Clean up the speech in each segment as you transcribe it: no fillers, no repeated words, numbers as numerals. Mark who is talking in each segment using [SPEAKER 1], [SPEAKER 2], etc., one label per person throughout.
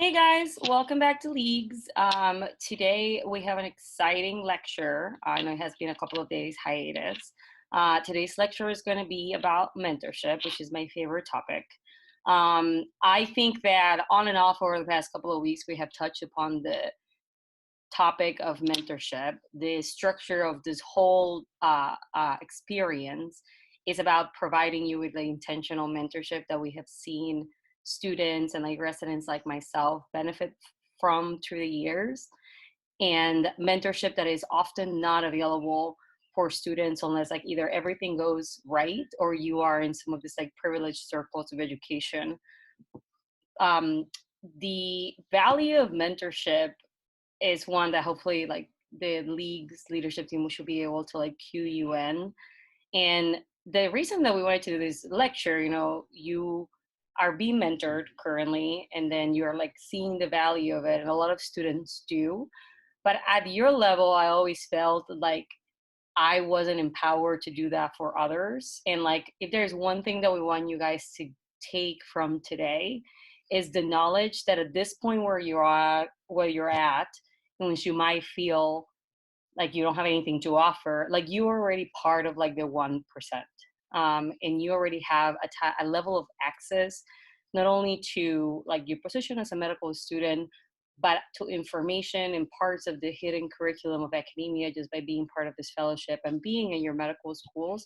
[SPEAKER 1] Hey guys, welcome back to Leagues. Today we have an exciting lecture. I know it has been a couple of days hiatus. Today's lecture is going to be about mentorship, which is my favorite topic. I think that on and off over the past couple of weeks, we have touched upon the topic of mentorship. The structure of this whole experience is about providing you with the intentional mentorship that we have seen students and like residents like myself benefit from through the years, and mentorship that is often not available for students unless like either everything goes right or you are in some of this like privileged circles of education. um, the value of mentorship is one that hopefully like the league's leadership team should be able to like cue you in. And the reason that we wanted to do this lecture, you are being mentored currently, and then you're like seeing the value of it, and a lot of students do. But at your level, I always felt like I wasn't empowered to do that for others. And like, if there's one thing that we want you guys to take from today, is the knowledge that at this point where you're at, in which you might feel like you don't have anything to offer, like you're already part of like the 1%. And you already have a level of access, not only to like your position as a medical student, but to information and parts of the hidden curriculum of academia, just by being part of this fellowship and being in your medical schools,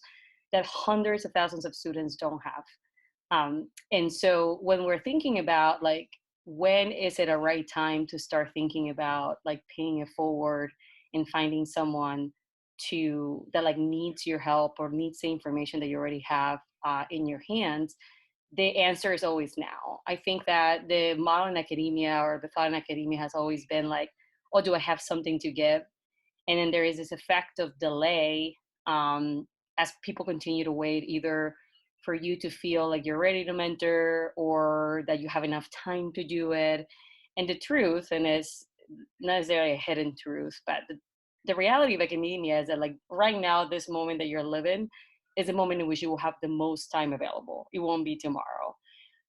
[SPEAKER 1] that hundreds of thousands of students don't have. And so when we're thinking about like, when is it a right time to start thinking about like paying it forward and finding someone to that like needs your help or needs the information that you already have in your hands, the answer is always now. I think that the model in academia, or the thought in academia, has always been like, oh, do I have something to give? And then there is this effect of delay, as people continue to wait, either for you to feel like you're ready to mentor or that you have enough time to do it. And the truth, and it's not necessarily a hidden truth, but the reality of academia is that like right now, this moment that you're living is a moment in which you will have the most time available. It won't be tomorrow.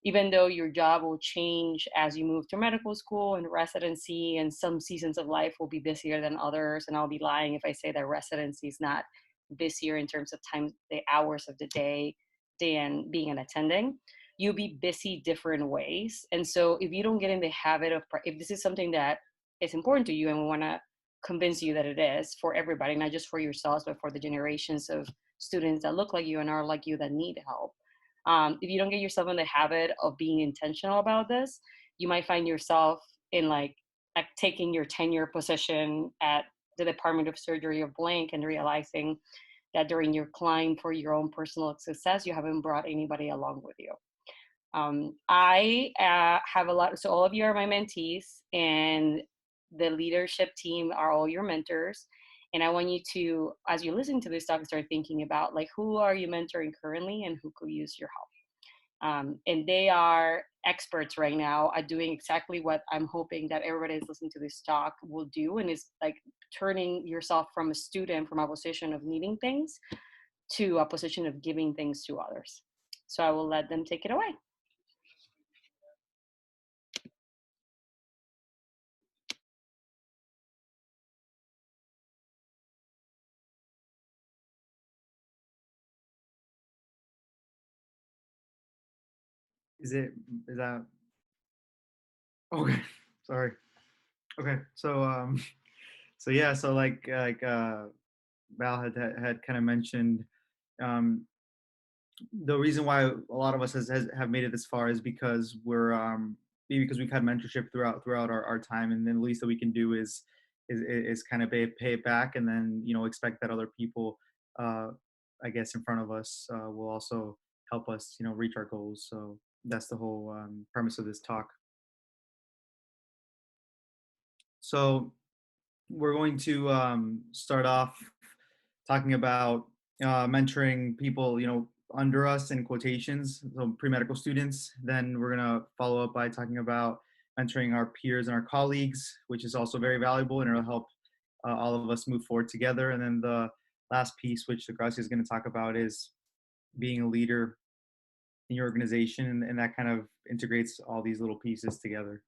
[SPEAKER 1] Even though your job will change as you move to medical school and residency, and some seasons of life will be busier than others. And I'll be lying if I say that residency is not busier in terms of time, the hours of the day, than being an attending. You'll be busy different ways. And so if you don't get in the habit of, if this is something that is important to you, and we want to convince you that it is for everybody, not just for yourselves, but for the generations of students that look like you and are like you that need help. If you don't get yourself in the habit of being intentional about this, you might find yourself in like taking your tenure position at the Department of Surgery of blank and realizing that during your climb for your own personal success, you haven't brought anybody along with you. I have a lot, so all of you are my mentees, and the leadership team are all your mentors. And I want you to, as you listen to this talk, start thinking about like, who are you mentoring currently and who could use your help. And they are experts right now at doing exactly what I'm hoping that everybody is listening to this talk will do, and is like turning yourself from a student, from a position of needing things, to a position of giving things to others. So I will let them take it away.
[SPEAKER 2] Is it is that okay? Sorry. Okay. So yeah, so Val had kind of mentioned, um the reason why a lot of us have made it this far is because maybe because we've had mentorship throughout our time, and then the least that we can do is kind of pay it back, and then expect that other people, uh I guess, in front of us, will also help us reach our goals. So that's the whole premise of this talk. So we're going to start off talking about mentoring people, under us, in quotations, so pre-medical students. Then we're gonna follow up by talking about mentoring our peers and our colleagues, which is also very valuable, and it'll help all of us move forward together. And then the last piece, which Gracia is going to talk about, is being a leader in your organization, and that kind of integrates all these little pieces together.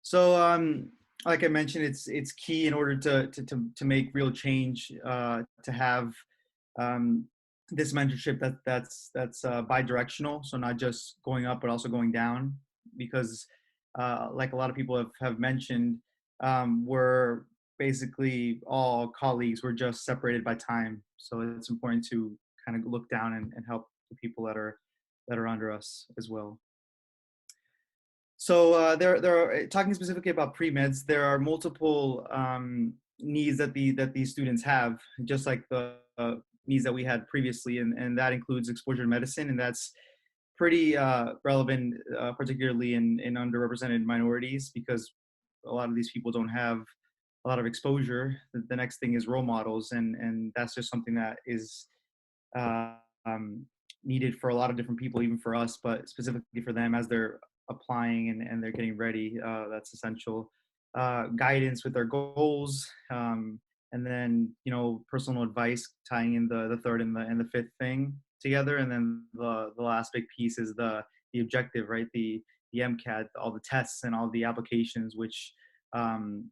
[SPEAKER 2] So, like I mentioned, it's key in order to make real change, to have um, this mentorship that's bidirectional. So not just going up, but also going down, because like a lot of people have mentioned, we're basically all colleagues. We're just separated by time. So it's important to kind of look down and help the people that are under us as well. So there are talking specifically about pre-meds. There are multiple needs that these students have, just like the needs that we had previously, and that includes exposure to medicine, and that's pretty relevant, particularly in underrepresented minorities, because a lot of these people don't have a lot of exposure. The next thing is role models, and that's just something that is uh, um, needed for a lot of different people, even for us, but specifically for them as they're applying and they're getting ready. That's essential. Guidance with their goals, and then personal advice, tying in the third and the fifth thing together, and then the last big piece is the objective, right? The MCAT, all the tests and all the applications, which um,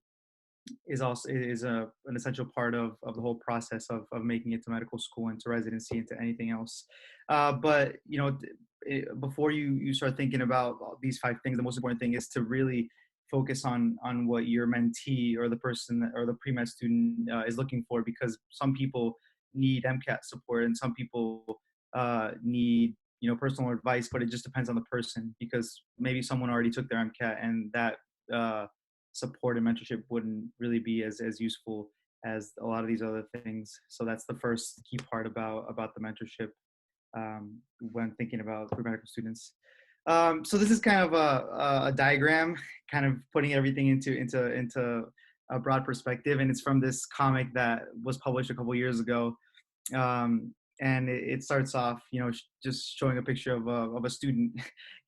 [SPEAKER 2] is an essential part of the whole process of making it to medical school and to residency and to anything else. But before you start thinking about these five things, the most important thing is to really focus on what your mentee or the person or the pre-med student is looking for, because some people need MCAT support and some people need personal advice, but it just depends on the person, because maybe someone already took their MCAT and that uh, support and mentorship wouldn't really be as useful as a lot of these other things. So that's the first key part about the mentorship, when thinking about pre-medical students. So this is kind of a diagram, kind of putting everything into a broad perspective, and it's from this comic that was published a couple years ago. And it starts off, just showing a picture of a student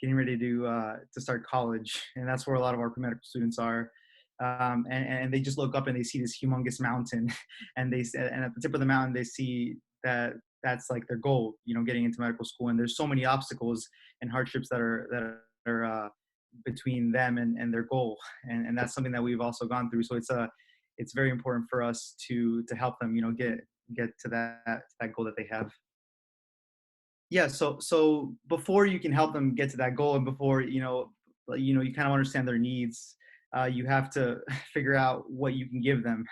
[SPEAKER 2] getting ready to start college, and that's where a lot of our pre-medical students are. And they just look up and they see this humongous mountain, and at the tip of the mountain they see that that's like their goal, getting into medical school. And there's so many obstacles and hardships that are between them and their goal, and that's something that we've also gone through. So it's very important for us to help them, get to that goal that they have. Yeah, so before you can help them get to that goal, and before you kind of understand their needs, you have to figure out what you can give them.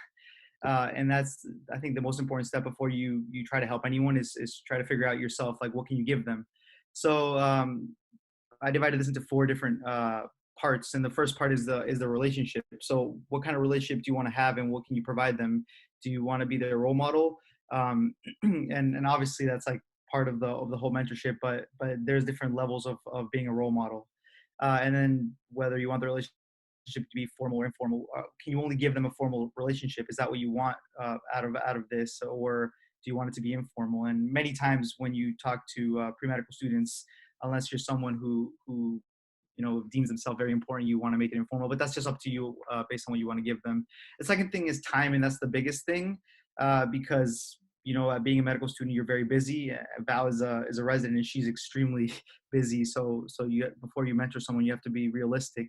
[SPEAKER 2] And that's, I think, the most important step before you try to help anyone is try to figure out yourself, like, what can you give them. So I divided this into four different parts, and the first part is the relationship. So what kind of relationship do you want to have, and what can you provide them? Do you want to be their role model? And obviously that's like part of the whole mentorship, but there's different levels of being a role model. And then whether you want the relationship to be formal or informal, can you only give them a formal relationship? Is that what you want out of this, or do you want it to be informal? And many times when you talk to pre-medical students, unless you're someone who deems themselves very important, you want to make it informal, but that's just up to you, based on what you want to give them. The second thing is time, and that's the biggest thing, because being a medical student, you're very busy. Val is a resident, and she's extremely busy. So you, before you mentor someone, you have to be realistic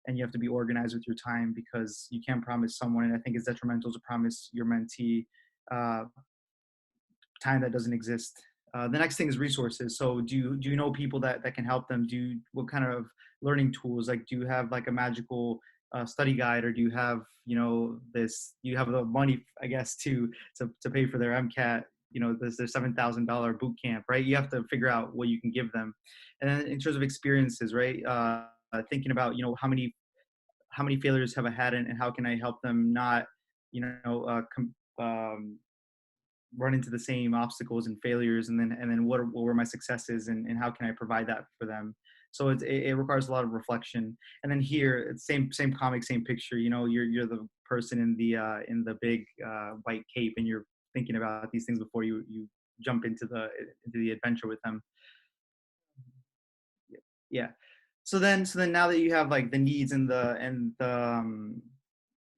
[SPEAKER 2] and you have to be organized with your time, because you can't promise someone, and I think it's detrimental to promise your mentee uh, time that doesn't exist. The next thing is resources. So do you know people that can help them? What kind of learning tools? Like, do you have like a magical study guide, or do you have do you have the money, I guess, to pay for their MCAT? There's their $7,000 boot camp, right? You have to figure out what you can give them. And then in terms of experiences, right? Thinking about how many failures have I had, and how can I help them not run into the same obstacles and failures, and then what were my successes, and how can I provide that for them. So it requires a lot of reflection. And then here, it's same comic, same picture. You're the person in the big white cape, and you're thinking about these things before you jump into the adventure with them. Yeah. So then now that you have like the needs and the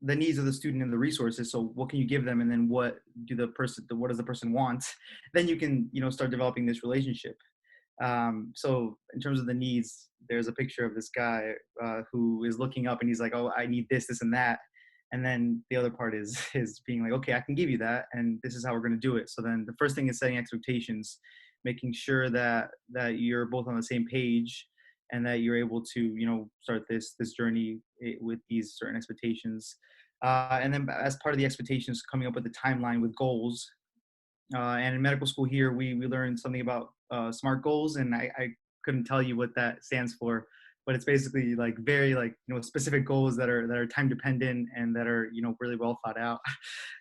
[SPEAKER 2] needs of the student and the resources, so what can you give them, and then what does the person want? Then you can start developing this relationship. So in terms of the needs, there's a picture of this guy who is looking up and he's like, oh, I need this, this, and that. And then the other part is is being like, okay, I can give you that, and this is how we're going to do it. So then the first thing is setting expectations, making sure that you're both on the same page, and that you're able to, start this journey with these certain expectations. And then as part of the expectations, coming up with a timeline with goals. And in medical school here, we learned something about SMART goals, and I couldn't tell you what that stands for, but it's basically like very like specific goals that are time dependent and that are really well thought out.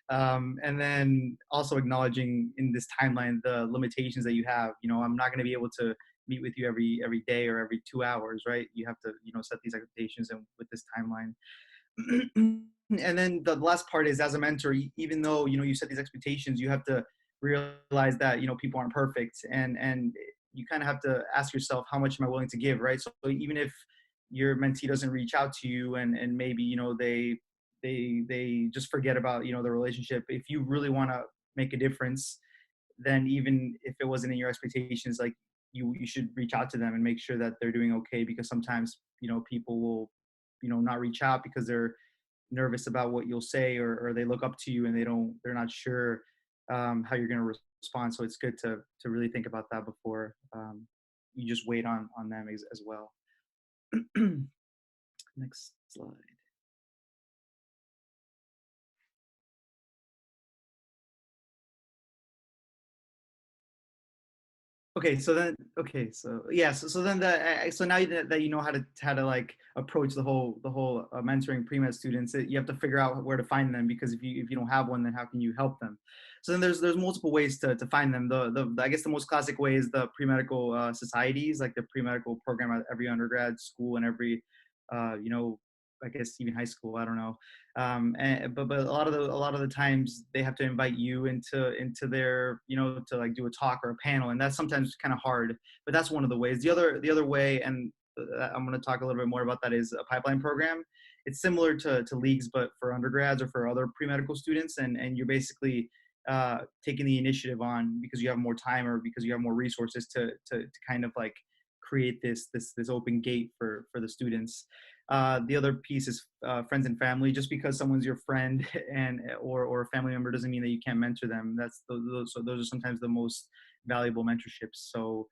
[SPEAKER 2] And then also acknowledging in this timeline the limitations that you have. I'm not going to be able to meet with you every day or every 2 hours, right? You have to set these expectations and with this timeline. And then the last part is, as a mentor, even though you set these expectations, you have to realize that people aren't perfect, and you kind of have to ask yourself, how much am I willing to give, right? So even if your mentee doesn't reach out to you, and maybe they just forget about the relationship, if you really want to make a difference, then even if it wasn't in your expectations, like you should reach out to them and make sure that they're doing okay, because sometimes people will not reach out because they're nervous about what you'll say, or they look up to you and they're not sure how you're going to respond. So it's good to really think about that before you just wait on them as well. Next slide. So then so now that you know how to like approach the whole mentoring pre-med students, you have to figure out where to find them, because if you don't have one, then how can you help them? So then there's multiple ways to find them. The I guess the most classic way is the pre-medical societies, like the pre-medical program at every undergrad school and every I guess even high school, I don't know. But a lot of the times they have to invite you into their to like do a talk or a panel, and that's sometimes kind of hard. But that's one of the ways. The other way, and I'm going to talk a little bit more about that, is a pipeline program. It's similar to leagues, but for undergrads or for other pre-medical students, and you're basically taking the initiative on because you have more time or because you have more resources to kind of like create this open gate for the students. The other piece is friends and family. Just because someone's your friend or a family member doesn't mean that you can't mentor them. So those are sometimes the most valuable mentorships. So,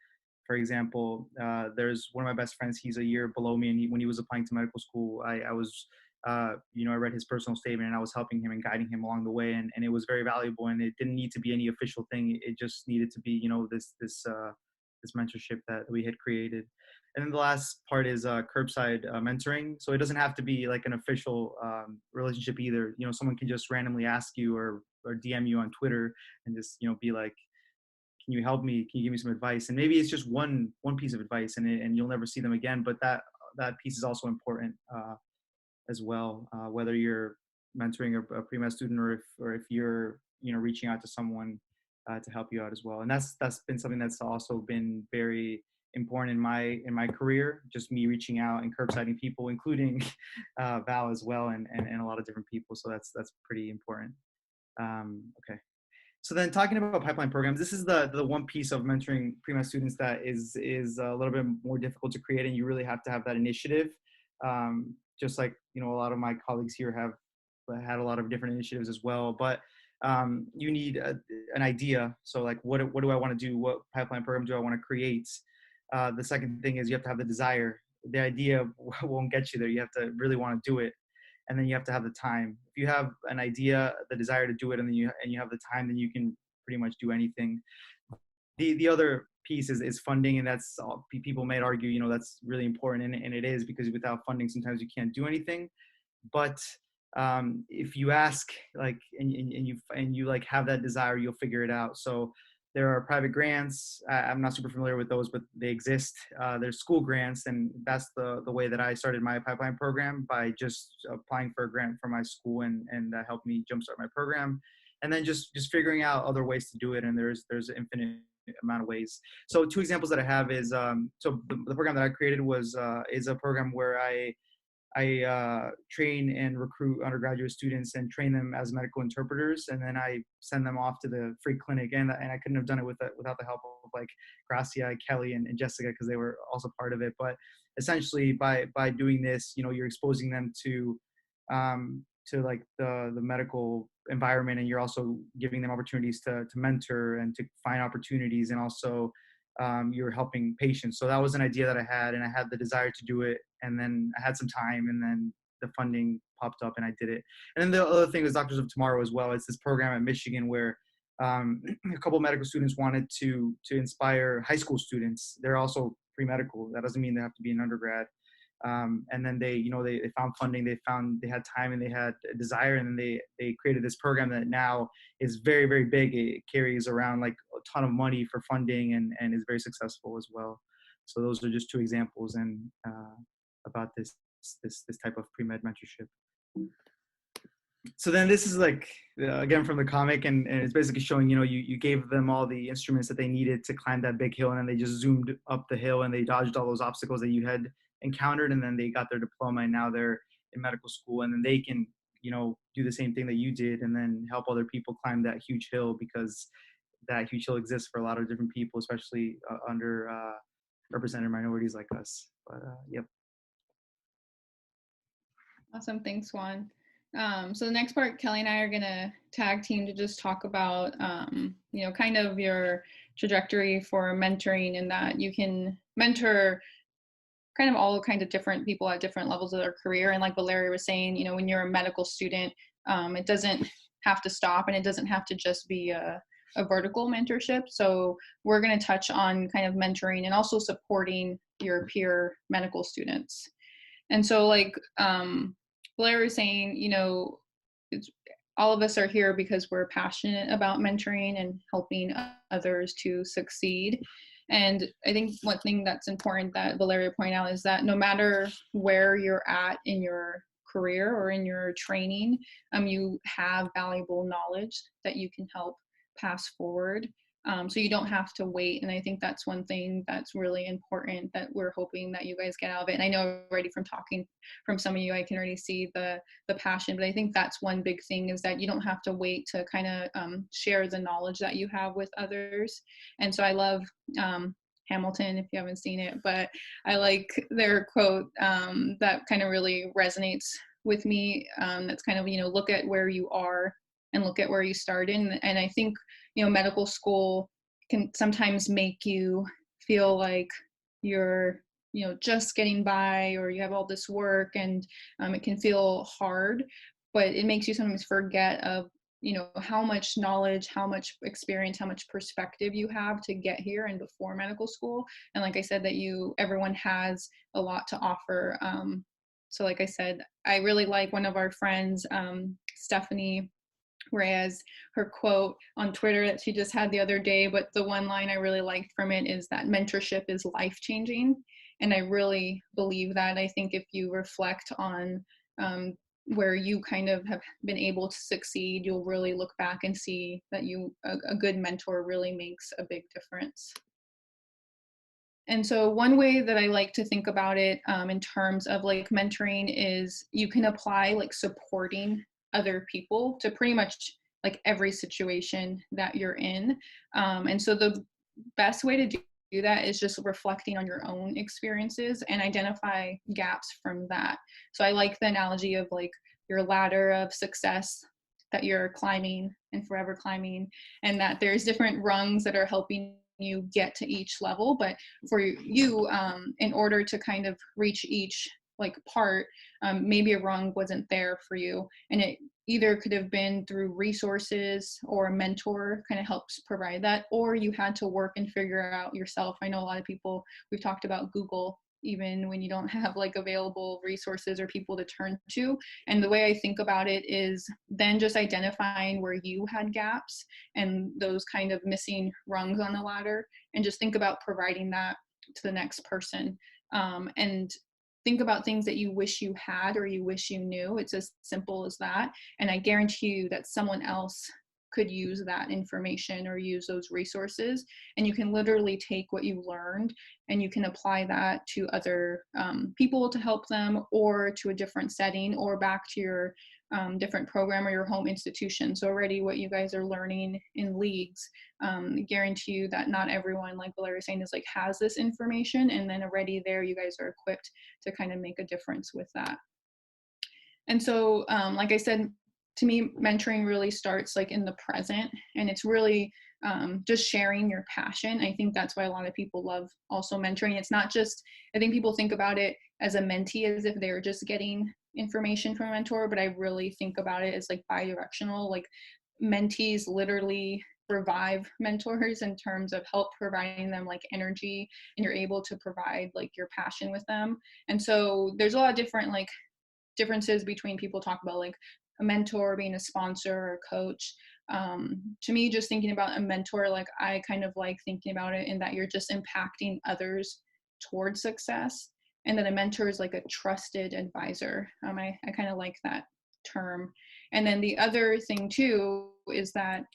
[SPEAKER 2] for example, there's one of my best friends. He's a year below me, and when he was applying to medical school, I was I read his personal statement, and I was helping him and guiding him along the way, and it was very valuable. And it didn't need to be any official thing. It just needed to be this mentorship that we had created. And then the last part is curbside mentoring. So it doesn't have to be like an official relationship either. Someone can just randomly ask you or DM you on Twitter and just be like, "Can you help me? Can you give me some advice?" And maybe it's just one piece of advice, and you'll never see them again. But that piece is also important as well. Whether you're mentoring a pre-med student, or if you're reaching out to someone to help you out as well. And that's been something that's also been very important in my career. Just me reaching out and curbsiding people, including Val as well, and a lot of different people. So that's pretty important. Okay. So then, talking about pipeline programs, this is the one piece of mentoring pre-med students that is a little bit more difficult to create, and you really have to have that initiative. Just like a lot of my colleagues here have had a lot of different initiatives as well, but you need an idea. So like, what do I want to do? What pipeline program do I want to create? The second thing is you have to have the desire. The idea won't get you there. You have to really want to do it, and then you have to have the time. If you have an idea, the desire to do it, and then you have the time, then you can pretty much do anything. The other piece is funding, and that's all, people might argue that's really important, and it is, because without funding sometimes you can't do anything. But if you ask, like, and you like have that desire, you'll figure it out. So there are private grants. I'm not super familiar with those, but they exist. There's school grants, and that's the way that I started my pipeline program, by just applying for a grant from my school, and that helped me jumpstart my program. And then just figuring out other ways to do it, and there's an infinite amount of ways. So two examples that I have is so the program that I created is a program where I train and recruit undergraduate students and train them as medical interpreters, and then I send them off to the free clinic. And I couldn't have done it without the help of like Gracia, Kelly, and Jessica, because they were also part of it. But essentially, by doing this, you're exposing them to like the medical environment, and you're also giving them opportunities to mentor and to find opportunities, and also you're helping patients. So that was an idea that I had, and I had the desire to do it, and then I had some time, and then the funding popped up, and I did it. And then the other thing was Doctors of Tomorrow as well. It's this program at Michigan where a couple of medical students wanted to inspire high school students. They're also pre-medical. That doesn't mean they have to be an undergrad. And then they found funding, they had time, and they had a desire, and then they created this program that now is very, very big. It carries around like a ton of money for funding, and is very successful as well. So those are just two examples, and about this type of pre-med mentorship. So then this is like again from the comic, and it's basically showing you gave them all the instruments that they needed to climb that big hill, and then they just zoomed up the hill and they dodged all those obstacles that you had encountered, and then they got their diploma, and now they're in medical school, and then they can do the same thing that you did, and then help other people climb that huge hill, because that huge hill exists for a lot of different people, especially under represented minorities like us. But yep.
[SPEAKER 3] Awesome, thanks, Juan. So the next part, Kelly and I are gonna tag team to just talk about, kind of your trajectory for mentoring, and that you can mentor kind of all kinds of different people at different levels of their career. And like Valeria was saying, when you're a medical student, it doesn't have to stop, and it doesn't have to just be a vertical mentorship. So we're gonna touch on kind of mentoring and also supporting your peer medical students. And so like Blair was saying, it's, all of us are here because we're passionate about mentoring and helping others to succeed. And I think one thing that's important that Valeria pointed out is that no matter where you're at in your career or in your training, you have valuable knowledge that you can help pass forward. So you don't have to wait. And I think that's one thing that's really important that we're hoping that you guys get out of it. And I know already from talking from some of you, I can already see the passion, but I think that's one big thing, is that you don't have to wait to kind of share the knowledge that you have with others. And so I love Hamilton, if you haven't seen it, but I like their quote that kind of really resonates with me. That's kind of, look at where you are and look at where you started. And I think, medical school can sometimes make you feel like you're, just getting by, or you have all this work, and it can feel hard, but it makes you sometimes forget of, how much knowledge, how much experience, how much perspective you have to get here and before medical school. And like I said, that everyone has a lot to offer. So like I said, I really like one of our friends, Stephanie Reyes, her quote on Twitter that she just had the other day, but the one line I really liked from it is that mentorship is life-changing. And I really believe that. I think if you reflect on where you kind of have been able to succeed, you'll really look back and see that a good mentor really makes a big difference. And so one way that I like to think about it in terms of like mentoring is you can apply like supporting other people to pretty much like every situation that you're in. And so the best way to do that is just reflecting on your own experiences and identify gaps from that. So I like the analogy of like your ladder of success that you're climbing and forever climbing, and that there's different rungs that are helping you get to each level. But for you, in order to kind of reach each like part, maybe a rung wasn't there for you, and it either could have been through resources or a mentor kind of helps provide that, or you had to work and figure out yourself. I know a lot of people, we've talked about Google, even when you don't have like available resources or people to turn to. And the way I think about it is then just identifying where you had gaps and those kind of missing rungs on the ladder, and just think about providing that to the next person. And think about things that you wish you had or you wish you knew. It's as simple as that. And I guarantee you that someone else could use that information or use those resources. And you can literally take what you learned and you can apply that to other people to help them, or to a different setting, or back to your different program or your home institution. So already what you guys are learning in leagues, guarantee you that not everyone, like Valeria was saying, is like has this information, and then already there you guys are equipped to kind of make a difference with that. And so like I said, to me, mentoring really starts like in the present, and it's really just sharing your passion. I think that's why a lot of people love also mentoring. It's not just, I think people think about it as a mentee as if they're just getting information from a mentor, but I really think about it as like bidirectional. Like mentees literally revive mentors in terms of help providing them like energy, and you're able to provide like your passion with them. And so there's a lot of different like differences between people talk about like a mentor being a sponsor or a coach. To me, just thinking about a mentor, like I kind of like thinking about it in that you're just impacting others towards success, and that a mentor is like a trusted advisor. I kind of like that term. And then the other thing too is that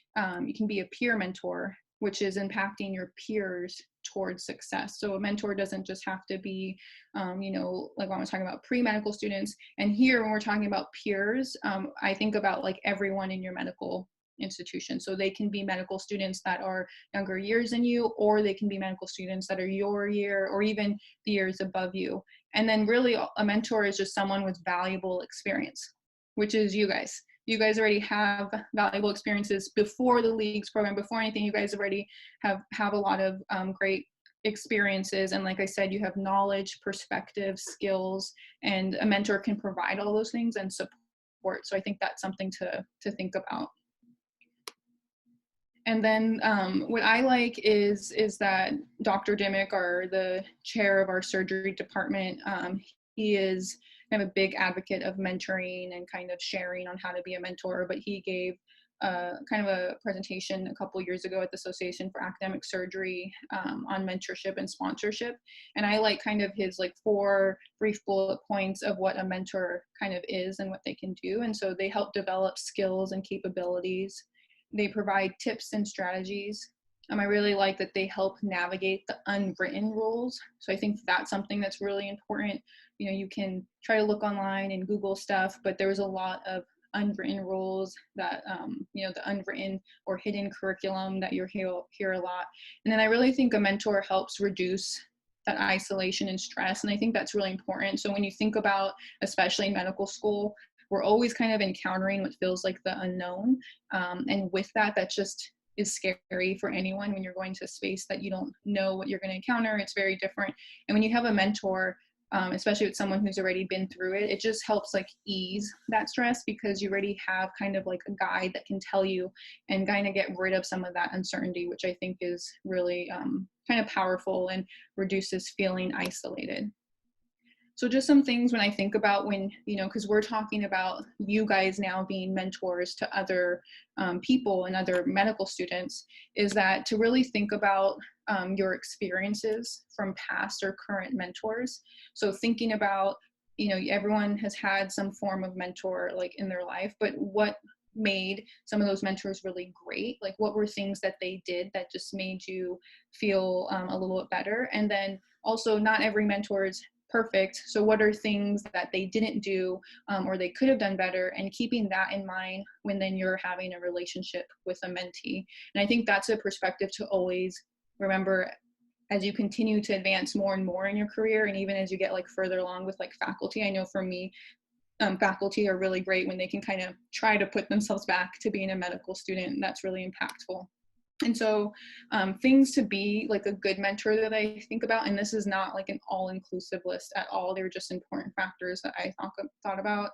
[SPEAKER 3] you can be a peer mentor, which is impacting your peers towards success. So a mentor doesn't just have to be, like when we're talking about pre-medical students. And here, when we're talking about peers, I think about like everyone in your medical institution. So they can be medical students that are younger years than you, or they can be medical students that are your year or even the years above you. And then really a mentor is just someone with valuable experience, which is you guys. You guys already have valuable experiences before the leagues program, before anything. You guys already have a lot of great experiences. And like I said, you have knowledge, perspective, skills, and a mentor can provide all those things and support. So I think that's something to think about. And then what I like is that Dr. Dimmick, the chair of our surgery department, he is kind of a big advocate of mentoring and kind of sharing on how to be a mentor. But he gave kind of a presentation a couple years ago at the Association for Academic Surgery on mentorship and sponsorship. And I like kind of his like 4 brief bullet points of what a mentor kind of is and what they can do. And so they help develop skills and capabilities. They provide tips and strategies. I really like that they help navigate the unwritten rules. So I think that's something that's really important. You can try to look online and Google stuff, but there's a lot of unwritten rules that, the unwritten or hidden curriculum that you hear a lot. And then I really think a mentor helps reduce that isolation and stress. And I think that's really important. So when you think about, especially in medical school, we're always kind of encountering what feels like the unknown. And with that just is scary for anyone when you're going to a space that you don't know what you're going to encounter. It's very different. And when you have a mentor, especially with someone who's already been through it, it just helps like ease that stress, because you already have kind of like a guide that can tell you and kind of get rid of some of that uncertainty, which I think is really kind of powerful and reduces feeling isolated. So just some things when I think about when, because we're talking about you guys now being mentors to other people and other medical students, is that to really think about your experiences from past or current mentors. So thinking about, everyone has had some form of mentor like in their life, but what made some of those mentors really great? Like what were things that they did that just made you feel a little bit better? And then also not every mentor is perfect. So what are things that they didn't do or they could have done better, and keeping that in mind when then you're having a relationship with a mentee. And I think that's a perspective to always remember as you continue to advance more and more in your career, and even as you get like further along with like faculty. I know for me, faculty are really great when they can kind of try to put themselves back to being a medical student, and that's really impactful. And so things to be like a good mentor that I think about, and this is not like an all-inclusive list at all, they're just important factors that I thought about.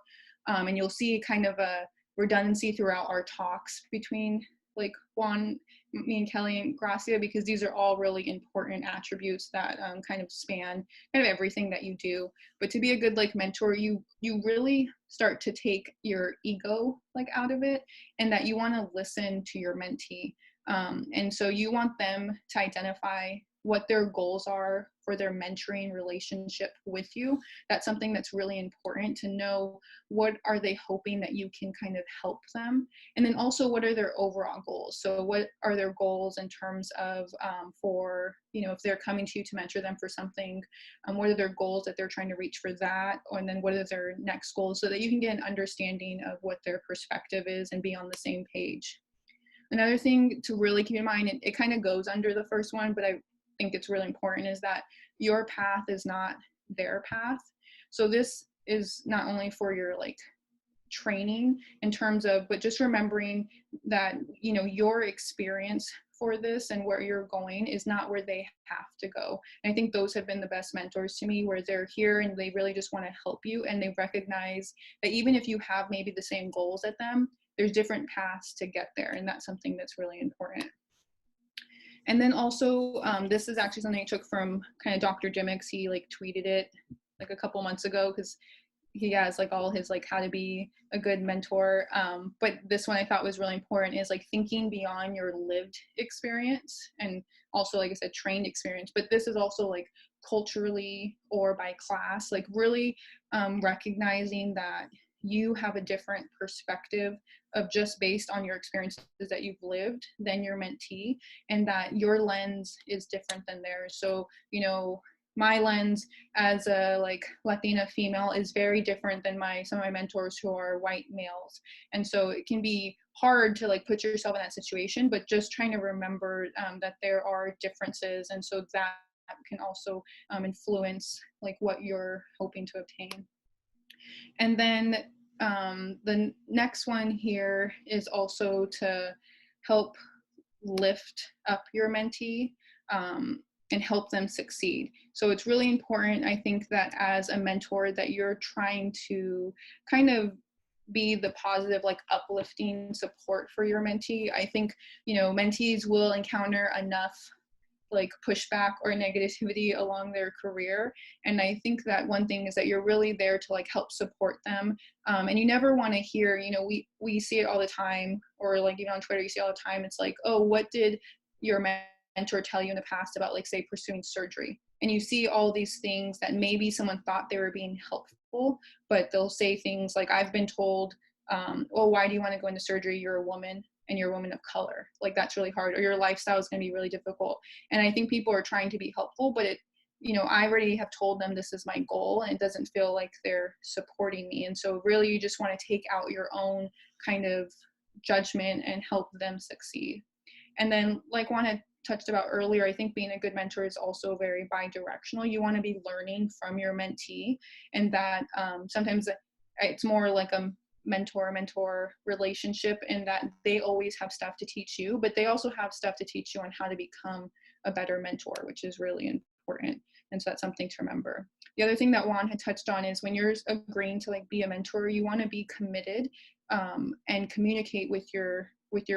[SPEAKER 3] And you'll see kind of a redundancy throughout our talks between like Juan, me and Kelly and Gracia, because these are all really important attributes that kind of span kind of everything that you do. But to be a good like mentor, you really start to take your ego like out of it, and that you want to listen to your mentee. And so you want them to identify what their goals are for their mentoring relationship with you. That's something that's really important to know. What are they hoping that you can kind of help them? And then also, what are their overall goals? So what are their goals in terms of for, if they're coming to you to mentor them for something, what are their goals that they're trying to reach for that? And then what are their next goals, so that you can get an understanding of what their perspective is and be on the same page. Another thing to really keep in mind, it kind of goes under the first one, but I think it's really important, is that your path is not their path. So this is not only for your like training in terms of, but just remembering that, your experience for this and where you're going is not where they have to go. And I think those have been the best mentors to me, where they're here and they really just want to help you, and they recognize that even if you have maybe the same goals as them, there's different paths to get there, and that's something that's really important. And then also, this is actually something I took from kind of Dr. Dimmicks. He like tweeted it like a couple months ago, because he has like all his like how to be a good mentor. But this one I thought was really important, is like thinking beyond your lived experience, and also, like I said, trained experience. But this is also like culturally or by class, like really recognizing that you have a different perspective of just based on your experiences that you've lived than your mentee, and that your lens is different than theirs. So, my lens as a like Latina female is very different than some of my mentors who are white males. And so it can be hard to like put yourself in that situation, but just trying to remember that there are differences. And so that can also influence like what you're hoping to obtain. And then the next one here is also to help lift up your mentee and help them succeed. So it's really important, I think, that as a mentor that you're trying to kind of be the positive, like uplifting support for your mentee. I think, mentees will encounter enough like pushback or negativity along their career. And I think that one thing is that you're really there to like help support them. And you never want to hear, we see it all the time, or like even on Twitter, you see all the time, it's like, oh, what did your mentor tell you in the past about like, say, pursuing surgery? And you see all these things that maybe someone thought they were being helpful, but they'll say things like, I've been told, well, why do you want to go into surgery? You're a woman and you're a woman of color. Like, that's really hard, or your lifestyle is going to be really difficult. And I think people are trying to be helpful, but I already have told them this is my goal, and it doesn't feel like they're supporting me. And so really you just want to take out your own kind of judgment and help them succeed. And then, like Juan had touched about earlier, I think being a good mentor is also very bi-directional. You want to be learning from your mentee, and that sometimes it's more like a mentor relationship, in that they always have stuff to teach you, but they also have stuff to teach you on how to become a better mentor, which is really important. And so that's something to remember. The other thing that Juan had touched on is when you're agreeing to like be a mentor, you want to be committed and communicate with your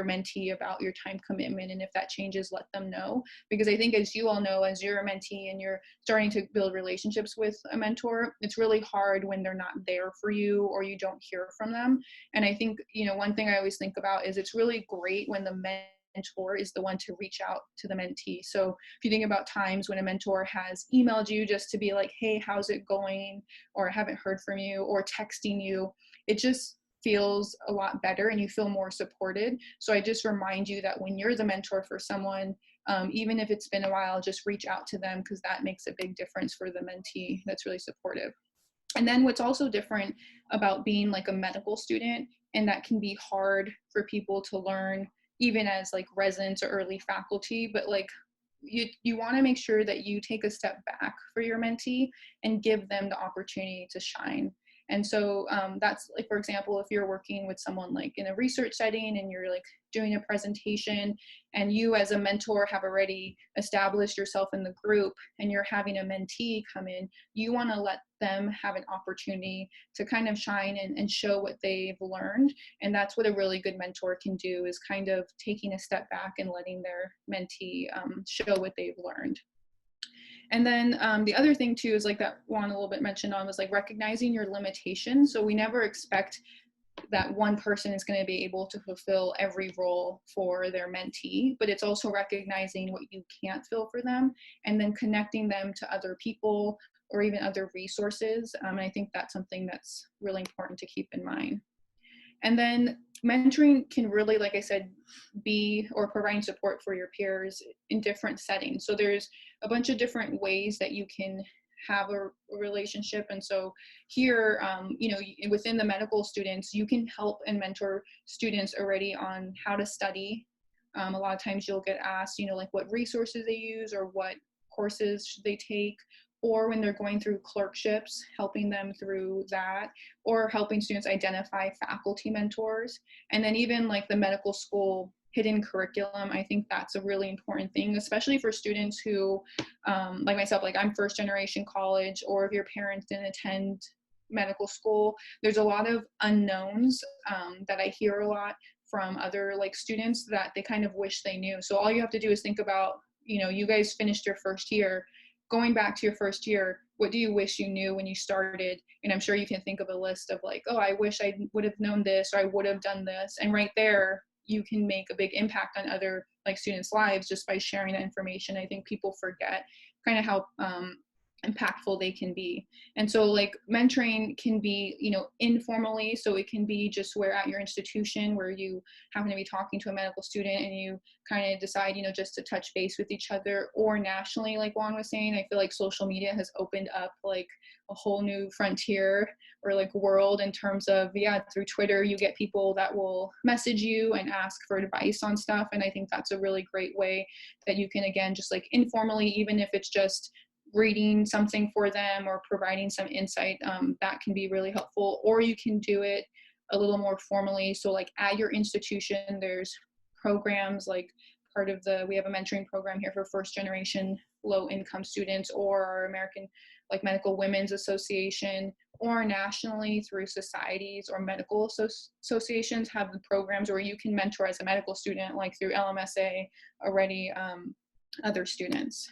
[SPEAKER 3] mentee about your time commitment, and if that changes, let them know. Because I think, as you all know, as you're a mentee and you're starting to build relationships with a mentor, it's really hard when they're not there for you or you don't hear from them. And I think, one thing I always think about is it's really great when the mentor is the one to reach out to the mentee. So if you think about times when a mentor has emailed you just to be like, hey, how's it going? Or I haven't heard from you, or texting you, it just feels a lot better and you feel more supported. So I just remind you that when you're the mentor for someone, even if it's been a while, just reach out to them, because that makes a big difference for the mentee. That's really supportive. And then what's also different about being like a medical student, and that can be hard for people to learn even as like residents or early faculty, but like you want to make sure that you take a step back for your mentee and give them the opportunity to shine. And so that's like, for example, if you're working with someone like in a research setting and you're like doing a presentation, and you as a mentor have already established yourself in the group, and you're having a mentee come in, you want to let them have an opportunity to kind of shine and show what they've learned. And that's what a really good mentor can do, is kind of taking a step back and letting their mentee show what they've learned. And then the other thing too is like that Juan a little bit mentioned on, was like recognizing your limitations. So we never expect that one person is going to be able to fulfill every role for their mentee, but it's also recognizing what you can't fill for them and then connecting them to other people or even other resources. And I think that's something that's really important to keep in mind. And then mentoring can really, like I said, be or providing support for your peers in different settings. So there's a bunch of different ways that you can have a relationship. And so here, you know, within the medical students, you can help and mentor students already on how to study. A lot of times you'll get asked, you know, like what resources they use or what courses should they take, or when they're going through clerkships, helping them through that, or helping students identify faculty mentors. And then even like the medical school hidden curriculum, I think that's a really important thing, especially for students who, like myself, like I'm first generation college, or if your parents didn't attend medical school, there's a lot of unknowns that I hear a lot from other like students that they kind of wish they knew. So all you have to do is think about, you know, you guys finished your first year. Going back to your first year, what do you wish you knew when you started? And I'm sure you can think of a list of like, oh, I wish I would have known this, or I would have done this. And right there, you can make a big impact on other like students' lives just by sharing that information. I think people forget kind of how impactful they can be. And so like mentoring can be, you know, informally. So it can be just where at your institution where you happen to be talking to a medical student and you kind of decide, you know, just to touch base with each other, or nationally, like Juan was saying. I feel like social media has opened up like a whole new frontier or like world in terms of, yeah, through Twitter, you get people that will message you and ask for advice on stuff. And I think that's a really great way that you can, again, just like informally, even if it's just reading something for them or providing some insight, that can be really helpful. Or you can do it a little more formally. So like at your institution, there's programs like we have a mentoring program here for first generation low income students, or our American like Medical Women's Association, or nationally through societies or medical associations have the programs where you can mentor as a medical student, like through LMSA already, other students.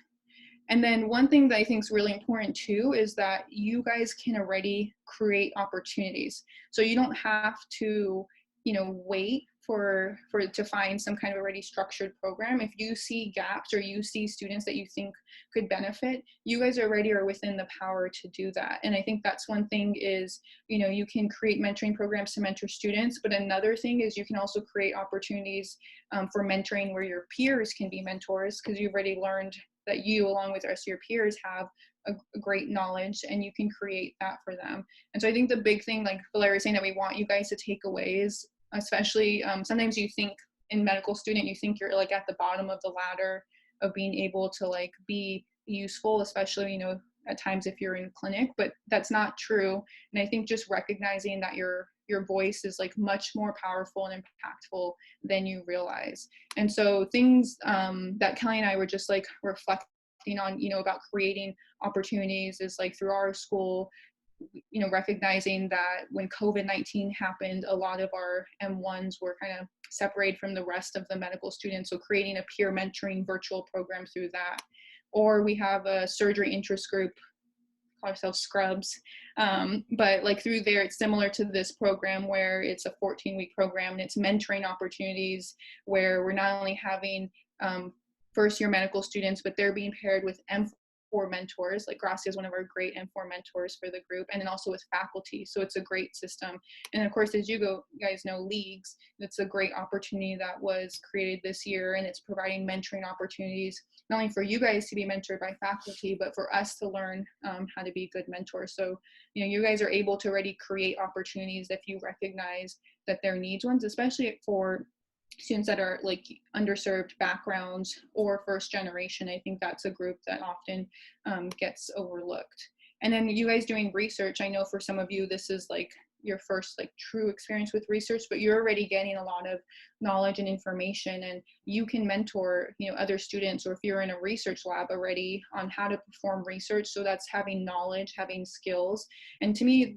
[SPEAKER 3] And then one thing that I think is really important too is that you guys can already create opportunities. So you don't have to, you know, wait for to find some kind of already structured program. If you see gaps or you see students that you think could benefit, you guys already are within the power to do that. And I think that's one thing is, you know, you can create mentoring programs to mentor students, but another thing is you can also create opportunities for mentoring where your peers can be mentors, because you've already learned that you, along with the rest of your peers, have a great knowledge, and you can create that for them. And so I think the big thing, like Valeria was saying, that we want you guys to take away is, especially sometimes you think in medical student, you think you're like at the bottom of the ladder of being able to like be useful, especially, you know, at times if you're in clinic, but that's not true. And I think just recognizing that your voice is like much more powerful and impactful than you realize. And so things that Kelly and I were just like reflecting on, you know, about creating opportunities is like through our school, you know, recognizing that when COVID-19 happened, a lot of our M1s were kind of separated from the rest of the medical students. So creating a peer mentoring virtual program through that. Or we have a surgery interest group, call ourselves Scrubs. But like through there, it's similar to this program where it's a 14-week program, and it's mentoring opportunities where we're not only having first year medical students, but they're being paired with M4 mentors. Like Gracia is one of our great M4 mentors for the group, and then also with faculty. So it's a great system. And of course, as you guys know, Leagues, it's a great opportunity that was created this year, and it's providing mentoring opportunities, not only for you guys to be mentored by faculty, but for us to learn how to be good mentors. So, you know, you guys are able to already create opportunities if you recognize that there are needs ones, especially for students that are like underserved backgrounds or first generation. I think that's a group that often gets overlooked. And then you guys doing research, I know for some of you this is like your first like true experience with research, but you're already getting a lot of knowledge and information, and you can mentor, you know, other students, or if you're in a research lab already, on how to perform research. So that's having knowledge, having skills. And to me,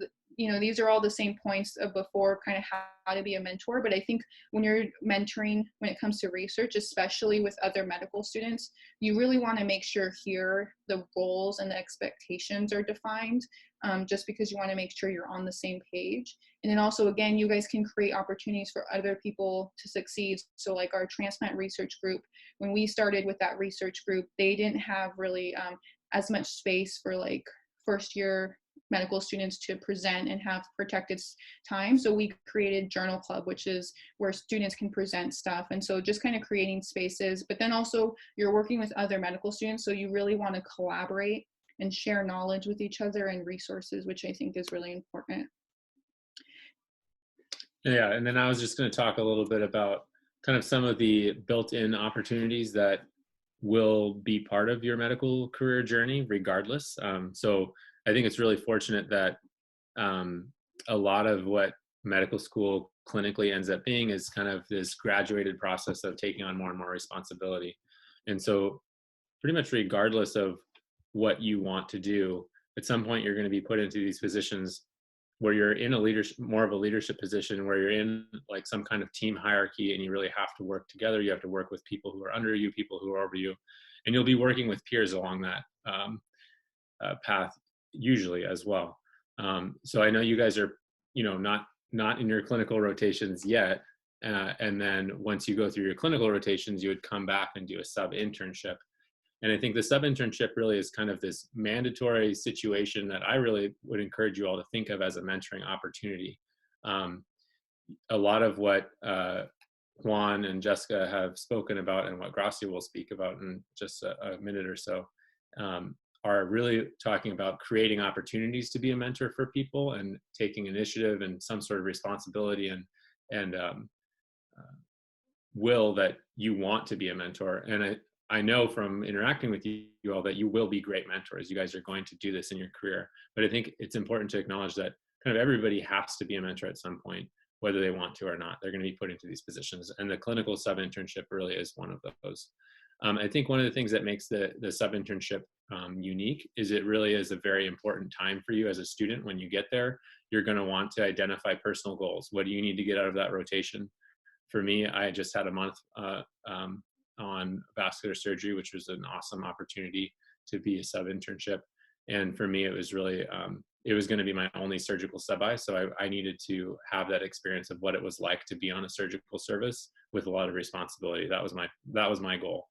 [SPEAKER 3] these are all the same points of before, kind of how to be a mentor. But I think when you're mentoring, when it comes to research, especially with other medical students, you really want to make sure here the roles and the expectations are defined, just because you want to make sure you're on the same page. And then also, again, you guys can create opportunities for other people to succeed. So like our transplant research group, when we started with that research group, they didn't have really as much space for like first year medical students to present and have protected time. So we created Journal Club, which is where students can present stuff. And so just kind of creating spaces, but then also you're working with other medical students. So you really want to collaborate and share knowledge with each other and resources, which I think is really important.
[SPEAKER 4] Yeah, and then I was just going to talk a little bit about kind of some of the built-in opportunities that will be part of your medical career journey regardless. So I think it's really fortunate that a lot of what medical school clinically ends up being is kind of this graduated process of taking on more and more responsibility. And so pretty much regardless of what you want to do, at some point you're going to be put into these positions where you're in a leadership, more of a leadership position, where you're in like some kind of team hierarchy and you really have to work together. You have to work with people who are under you, people who are over you, and you'll be working with peers along that path usually as well. So I know you guys are, not in your clinical rotations yet. And then once you go through your clinical rotations, you would come back and do a sub internship. And I think the sub-internship really is kind of this mandatory situation that I really would encourage you all to think of as a mentoring opportunity. A lot of what Juan and Jessica have spoken about and what Gracia will speak about in just a minute or so are really talking about creating opportunities to be a mentor for people and taking initiative and some sort of responsibility and will that you want to be a mentor. And I know from interacting with you all that you will be great mentors. You guys are going to do this in your career. But I think it's important to acknowledge that kind of everybody has to be a mentor at some point, whether they want to or not. They're going to be put into these positions. And the clinical sub-internship really is one of those. I think one of the things that makes the sub-internship unique is it really is a very important time for you as a student. When you get there, you're going to want to identify personal goals. What do you need to get out of that rotation? For me, I just had a month on vascular surgery, which was an awesome opportunity to be a sub-internship. And for me, it was really, it was going to be my only surgical sub-I. So I needed to have that experience of what it was like to be on a surgical service with a lot of responsibility. That was my goal,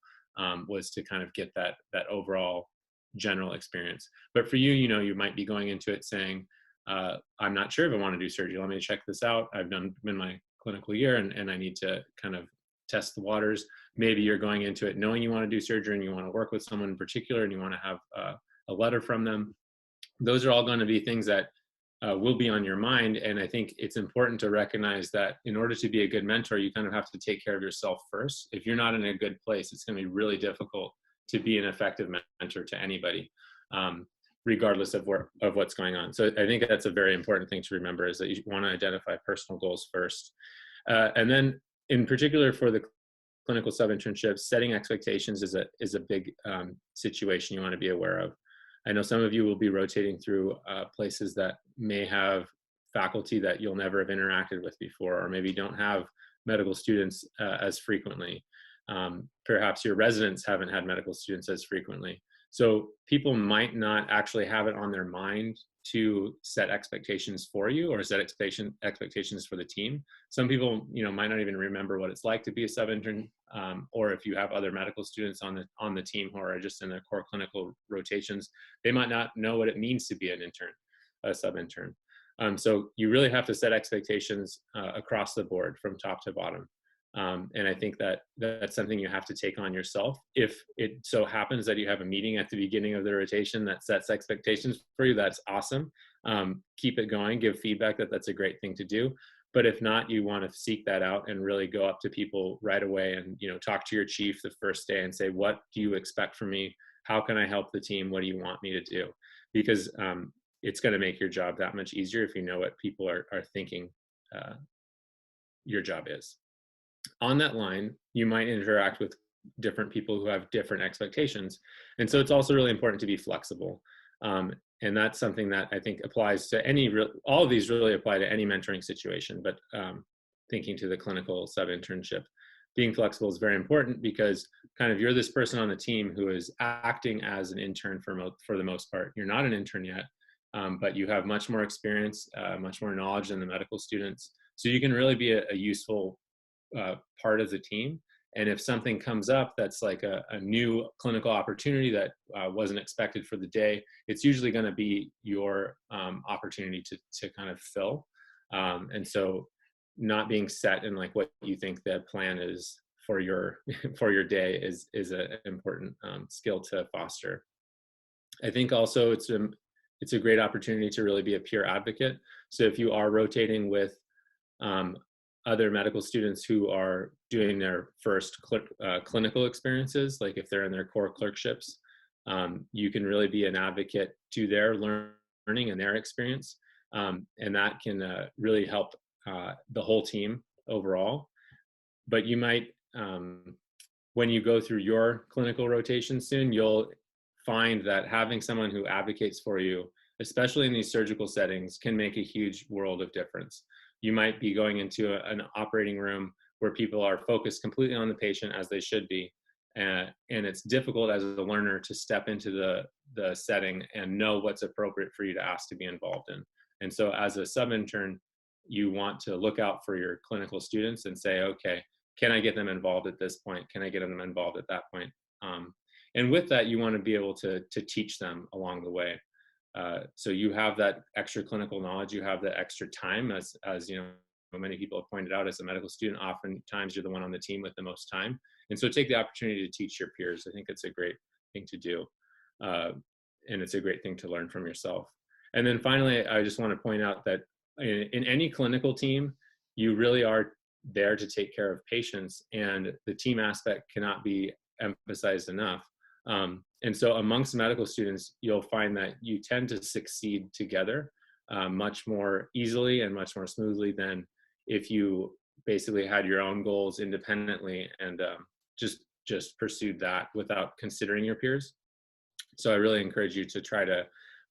[SPEAKER 4] was to kind of get that overall general experience. But for you, you might be going into it saying, I'm not sure if I want to do surgery. Let me check this out. I've been my clinical year and I need to kind of test the waters. Maybe you're going into it knowing you want to do surgery and you want to work with someone in particular and you want to have a letter from them. Those are all going to be things that will be on your mind. And I think it's important to recognize that in order to be a good mentor, you kind of have to take care of yourself first. If you're not in a good place, it's going to be really difficult to be an effective mentor to anybody, regardless of what's going on. So I think that's a very important thing to remember, is that you want to identify personal goals first. And then in particular for the clinical sub-internships, setting expectations is a big situation you want to be aware of. I know some of you will be rotating through places that may have faculty that you'll never have interacted with before, or maybe don't have medical students as frequently. Perhaps your residents haven't had medical students as frequently. So people might not actually have it on their mind to set expectations for you or set expectations for the team. Some people, might not even remember what it's like to be a sub-intern, or if you have other medical students on the team who are just in their core clinical rotations, they might not know what it means to be a sub-intern. So you really have to set expectations across the board from top to bottom. And I think that's something you have to take on yourself. If it so happens that you have a meeting at the beginning of the rotation that sets expectations for you, that's awesome. Keep it going, give feedback that's a great thing to do. But if not, you want to seek that out and really go up to people right away and, talk to your chief the first day and say, what do you expect from me? How can I help the team? What do you want me to do? Because it's going to make your job that much easier if you know what people are thinking your job is. On that line, you might interact with different people who have different expectations. And so it's also really important to be flexible. And that's something that I think applies to all of these really apply to any mentoring situation, but thinking to the clinical sub-internship, being flexible is very important, because kind of you're this person on the team who is acting as an intern for the most part. You're not an intern yet, but you have much more experience, much more knowledge than the medical students. So you can really be a useful part of the team. And if something comes up that's like a new clinical opportunity that wasn't expected for the day, it's usually going to be your opportunity to kind of fill. And so not being set in like what you think the plan is for your for your day is an important skill to foster. I think also it's a great opportunity to really be a peer advocate. So if you are rotating with other medical students who are doing their first clinical experiences, like if they're in their core clerkships, you can really be an advocate to their learning and their experience. And that can really help the whole team overall. But you might, when you go through your clinical rotation soon, you'll find that having someone who advocates for you, especially in these surgical settings, can make a huge world of difference. You might be going into an operating room where people are focused completely on the patient, as they should be. And it's difficult as a learner to step into the setting and know what's appropriate for you to ask to be involved in. And so as a sub-intern, you want to look out for your clinical students and say, okay, can I get them involved at this point? Can I get them involved at that point? And with that, you want to be able to teach them along the way. So you have that extra clinical knowledge, you have the extra time, as you know, many people have pointed out, as a medical student, oftentimes you're the one on the team with the most time. And so take the opportunity to teach your peers. I think it's a great thing to do. And it's a great thing to learn from yourself. And then finally, I just want to point out that in any clinical team, you really are there to take care of patients, and the team aspect cannot be emphasized enough. And so amongst medical students, you'll find that you tend to succeed together much more easily and much more smoothly than if you basically had your own goals independently and just pursued that without considering your peers. So I really encourage you to try to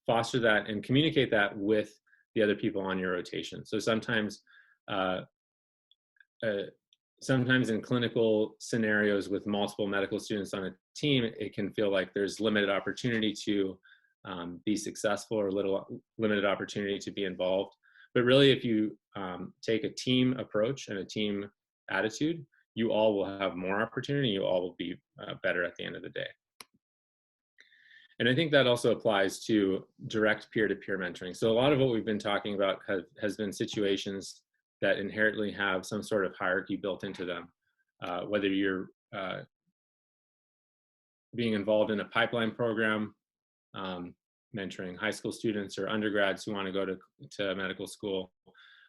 [SPEAKER 4] foster that and communicate that with the other people on your rotation. So sometimes in clinical scenarios with multiple medical students on a team, it can feel like there's limited opportunity to be successful, or limited opportunity to be involved. But really, if you take a team approach and a team attitude, you all will have more opportunity. You all will be better at the end of the day. And I think that also applies to direct peer-to-peer mentoring. So a lot of what we've been talking about has been situations that inherently have some sort of hierarchy built into them. Whether you're being involved in a pipeline program, mentoring high school students or undergrads who want to go to medical school,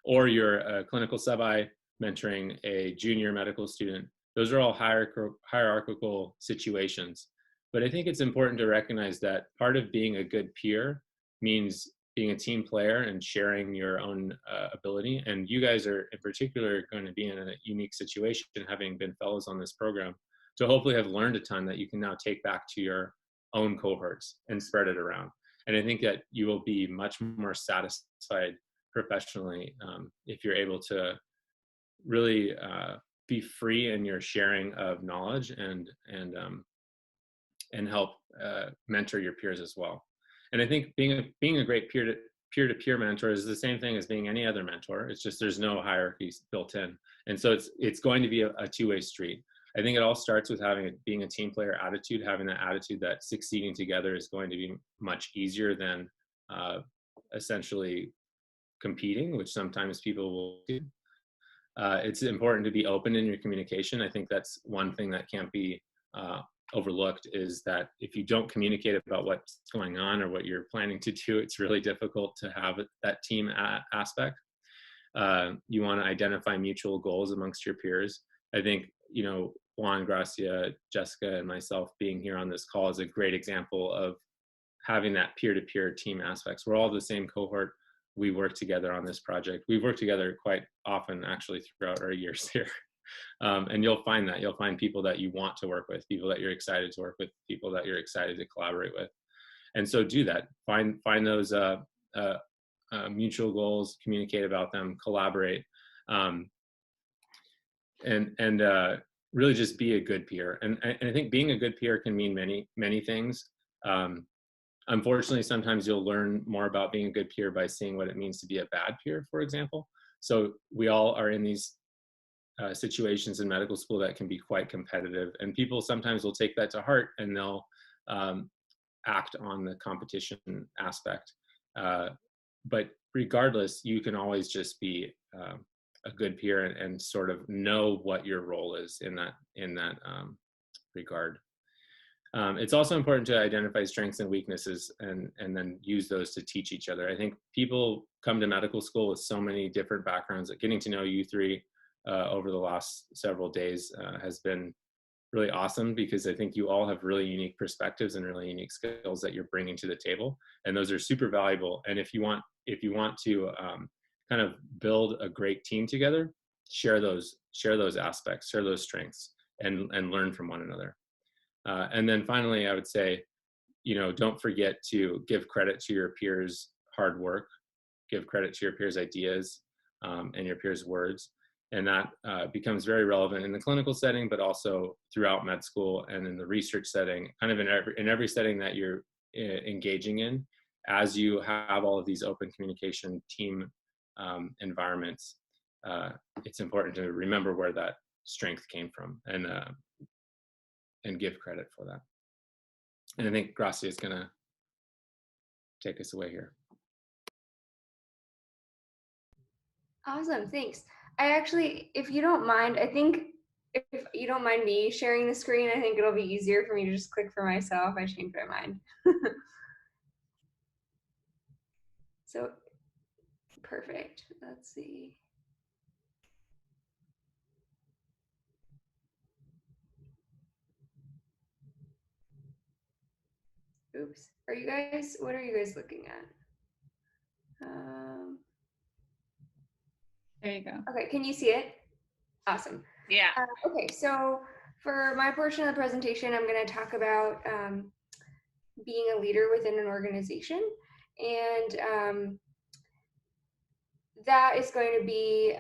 [SPEAKER 4] or you're a clinical sub-I mentoring a junior medical student. Those are all hierarchical situations. But I think it's important to recognize that part of being a good peer means being a team player and sharing your own ability. And you guys are in particular going to be in a unique situation, having been fellows on this program, to hopefully have learned a ton that you can now take back to your own cohorts and spread it around. And I think that you will be much more satisfied professionally if you're able to really be free in your sharing of knowledge and help mentor your peers as well. And I think being a great peer-to-peer mentor is the same thing as being any other mentor. It's just there's no hierarchies built in, and so it's going to be a two-way street. I think it all starts with being a team player attitude, having that attitude that succeeding together is going to be much easier than essentially competing, which sometimes people will do. It's important to be open in your communication. I think that's one thing that can't be overlooked, is that if you don't communicate about what's going on or what you're planning to do, it's really difficult to have that team aspect. You want to identify mutual goals amongst your peers. I think, Juan, Gracia, Jessica, and myself being here on this call is a great example of having that peer-to-peer team aspects. We're all the same cohort. We work together on this project. We've worked together quite often, actually, throughout our years here. And you'll find people that you want to work with, people that you're excited to work with, people that you're excited to collaborate with. And so do that. Find those mutual goals, communicate about them, collaborate, and really just be a good peer. And I think being a good peer can mean many things. Unfortunately, sometimes you'll learn more about being a good peer by seeing what it means to be a bad peer, for example. So we all are in these situations in medical school that can be quite competitive, and people sometimes will take that to heart and they'll act on the competition aspect. But regardless, you can always just be a good peer and sort of know what your role is in that regard. It's also important to identify strengths and weaknesses and then use those to teach each other. I think people come to medical school with so many different backgrounds that getting to know you three over the last several days has been really awesome, because I think you all have really unique perspectives and really unique skills that you're bringing to the table, and those are super valuable. And if you want to kind of build a great team together, share those aspects, share those strengths, and learn from one another. And then finally, I would say, don't forget to give credit to your peers' hard work, give credit to your peers' ideas, and your peers' words. And that becomes very relevant in the clinical setting, but also throughout med school and in the research setting, kind of in every setting that you're engaging in. As you have all of these open communication team environments, it's important to remember where that strength came from and give credit for that. And I think Gracia is going to take us away here.
[SPEAKER 5] Awesome, thanks. I actually, if you don't mind, I think if you don't mind me sharing the screen, I think it'll be easier for me to just click for myself. I changed my mind. So, perfect. Let's see. Oops. What are you guys looking at?
[SPEAKER 3] There you go.
[SPEAKER 5] Okay, can you see it? Awesome.
[SPEAKER 1] Yeah.
[SPEAKER 5] Okay, so for my portion of the presentation, I'm going to talk about being a leader within an organization. And that is going to be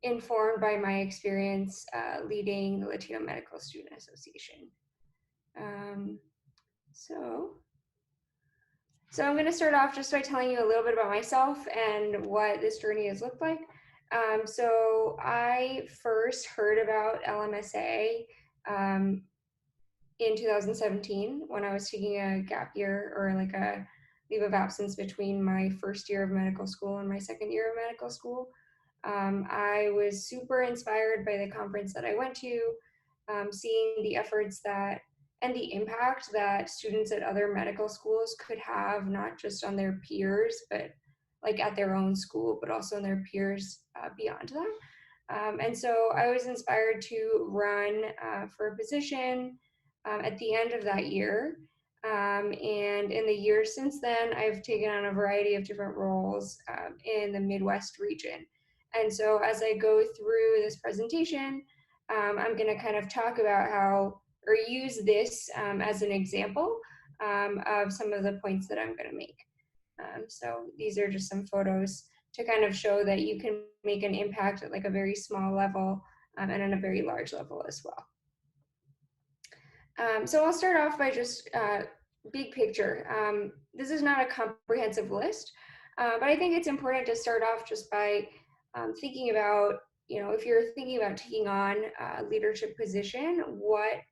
[SPEAKER 5] informed by my experience leading the Latino Medical Student Association. So I'm going to start off just by telling you a little bit about myself and what this journey has looked like. So I first heard about LMSA in 2017 when I was taking a gap year, or like a leave of absence between my first year of medical school and my second year of medical school. I was super inspired by the conference that I went to, seeing the efforts and the impact that students at other medical schools could have, not just on their peers, but like at their own school, but also on their peers beyond them. And so I was inspired to run for a position at the end of that year. And in the years since then, I've taken on a variety of different roles in the Midwest region. And so as I go through this presentation, I'm going to kind of talk about or use this as an example of some of the points that I'm going to make. So these are just some photos to kind of show that you can make an impact at like a very small level and at a very large level as well. So I'll start off by just big picture. This is not a comprehensive list, but I think it's important to start off just by thinking about, if you're thinking about taking on a leadership position, what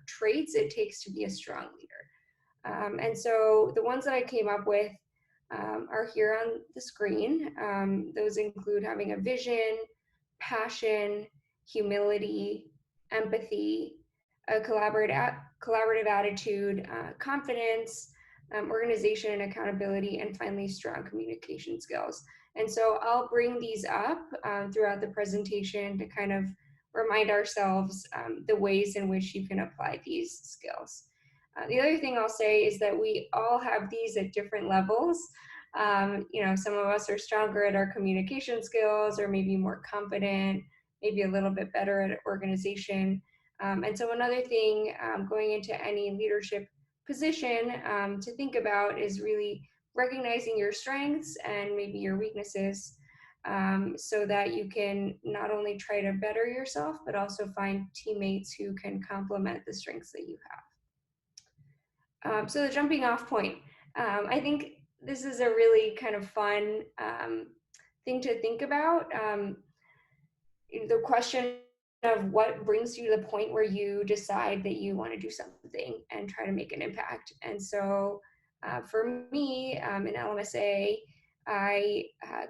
[SPEAKER 5] traits it takes to be a strong leader. And so the ones that I came up with are here on the screen. Those include having a vision, passion, humility, empathy, a collaborative attitude, confidence, organization and accountability, and finally, strong communication skills. And so I'll bring these up throughout the presentation to kind of remind ourselves the ways in which you can apply these skills. The other thing I'll say is that we all have these at different levels. Some of us are stronger at our communication skills, or maybe more confident, maybe a little bit better at organization. And so another thing going into any leadership position to think about is really recognizing your strengths and maybe your weaknesses, so that you can not only try to better yourself, but also find teammates who can complement the strengths that you have. So the jumping off point, I think this is a really kind of fun thing to think about. The question of what brings you to the point where you decide that you want to do something and try to make an impact. And so for me in LMSA, I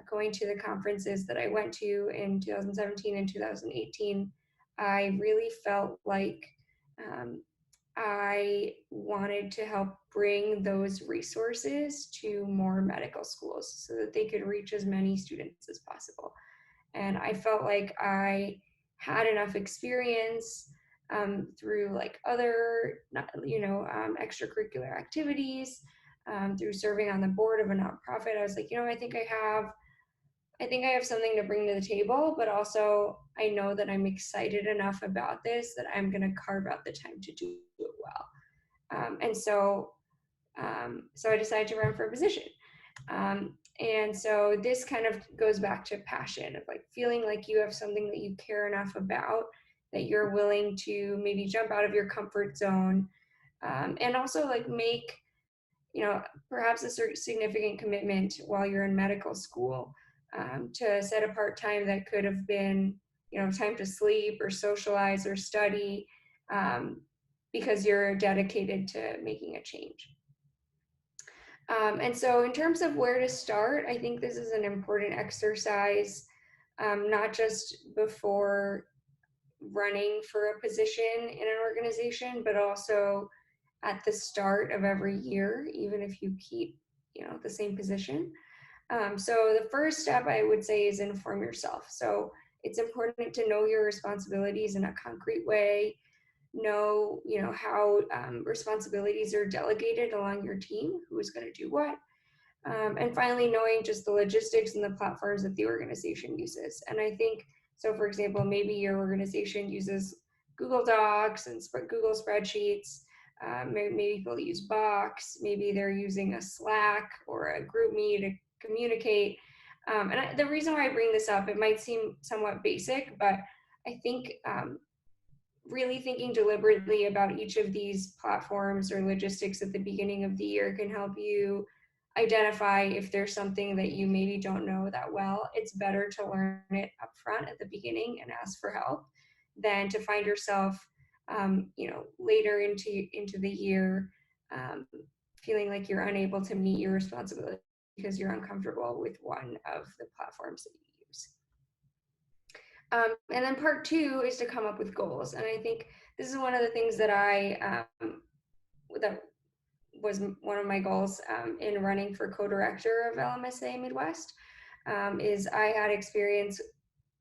[SPEAKER 5] going to the conferences that I went to in 2017 and 2018, I really felt like I wanted to help bring those resources to more medical schools so that they could reach as many students as possible. And I felt like I had enough experience through like other, extracurricular activities, through serving on the board of a nonprofit. I was like, I think I have something to bring to the table, but also I know that I'm excited enough about this that I'm going to carve out the time to do it well. So I decided to run for a position. And so this kind of goes back to passion, of like feeling like you have something that you care enough about that you're willing to maybe jump out of your comfort zone, and also like make, perhaps a significant commitment while you're in medical school, to set apart time that could have been, time to sleep or socialize or study, because you're dedicated to making a change. And so in terms of where to start, I think this is an important exercise, not just before running for a position in an organization, but also at the start of every year, even if you keep, the same position. So the first step I would say is inform yourself. So it's important to know your responsibilities in a concrete way, know, how responsibilities are delegated along your team, who is going to do what. And finally, knowing just the logistics and the platforms that the organization uses. And I think, so for example, maybe your organization uses Google Docs and Google Spreadsheets. Maybe people use Box. Maybe they're using a Slack or a GroupMe to communicate. The reason why I bring this up, it might seem somewhat basic, but I think really thinking deliberately about each of these platforms or logistics at the beginning of the year can help you identify if there's something that you maybe don't know that well. It's better to learn it up front at the beginning and ask for help than to find yourself, later into the year, feeling like you're unable to meet your responsibility because you're uncomfortable with one of the platforms that you use. And then part two is to come up with goals. And I think this is one of the things that that was one of my goals in running for co-director of LMSA Midwest, is I had experience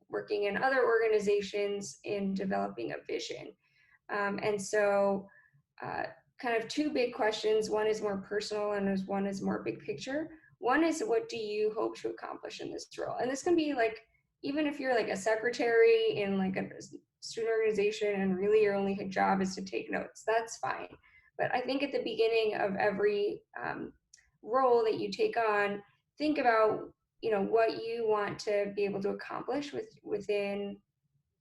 [SPEAKER 5] working in other organizations in developing a vision. And so kind of two big questions. One is more personal and one is more big picture. One is, what do you hope to accomplish in this role? And this can be like, even if you're like a secretary in like a student organization and really your only job is to take notes, that's fine. But I think at the beginning of every role that you take on, think about, what you want to be able to accomplish within,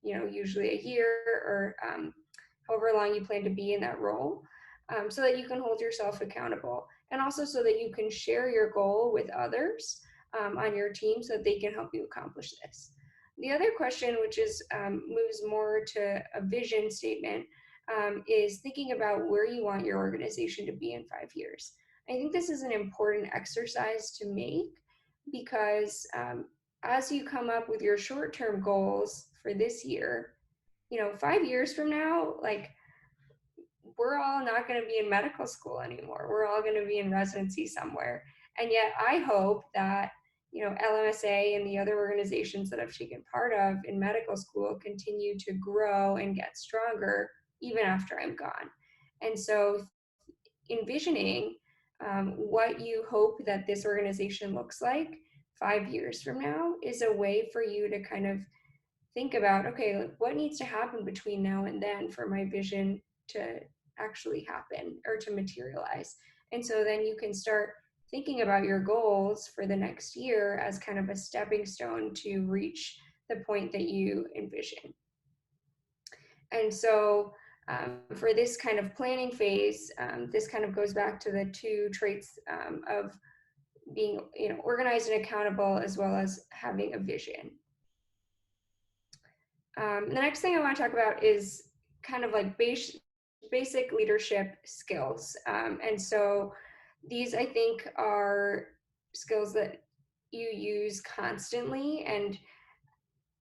[SPEAKER 5] usually a year or however long you plan to be in that role, so that you can hold yourself accountable, and also so that you can share your goal with others on your team so that they can help you accomplish this. The other question, which is moves more to a vision statement, is thinking about where you want your organization to be in 5 years. I think this is an important exercise to make because as you come up with your short-term goals for this year, 5 years from now, like, we're all not going to be in medical school anymore. We're all going to be in residency somewhere. And yet I hope that, LMSA and the other organizations that I've taken part of in medical school continue to grow and get stronger even after I'm gone. And so envisioning what you hope that this organization looks like 5 years from now is a way for you to kind of think about, okay, what needs to happen between now and then for my vision to actually happen or to materialize. And so then you can start thinking about your goals for the next year as kind of a stepping stone to reach the point that you envision. And so for this kind of planning phase, this kind of goes back to the two traits of being, organized and accountable, as well as having a vision. The next thing I want to talk about is kind of like basic leadership skills. And so these, I think, are skills that you use constantly, and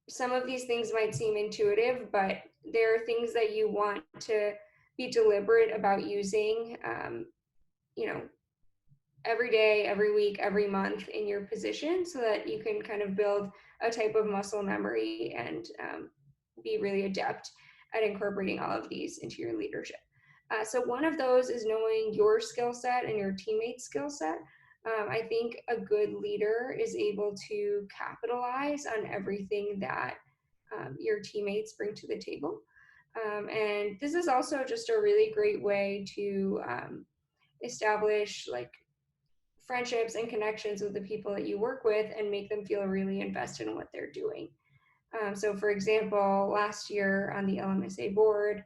[SPEAKER 5] some of these things might seem intuitive, but there are things that you want to be deliberate about using, every day, every week, every month in your position, so that you can kind of build a type of muscle memory and be really adept at incorporating all of these into your leadership. So one of those is knowing your skill set and your teammates' skill set. I think a good leader is able to capitalize on everything that your teammates bring to the table. And this is also just a really great way to establish like friendships and connections with the people that you work with and make them feel really invested in what they're doing. So for example, last year on the LMSA board,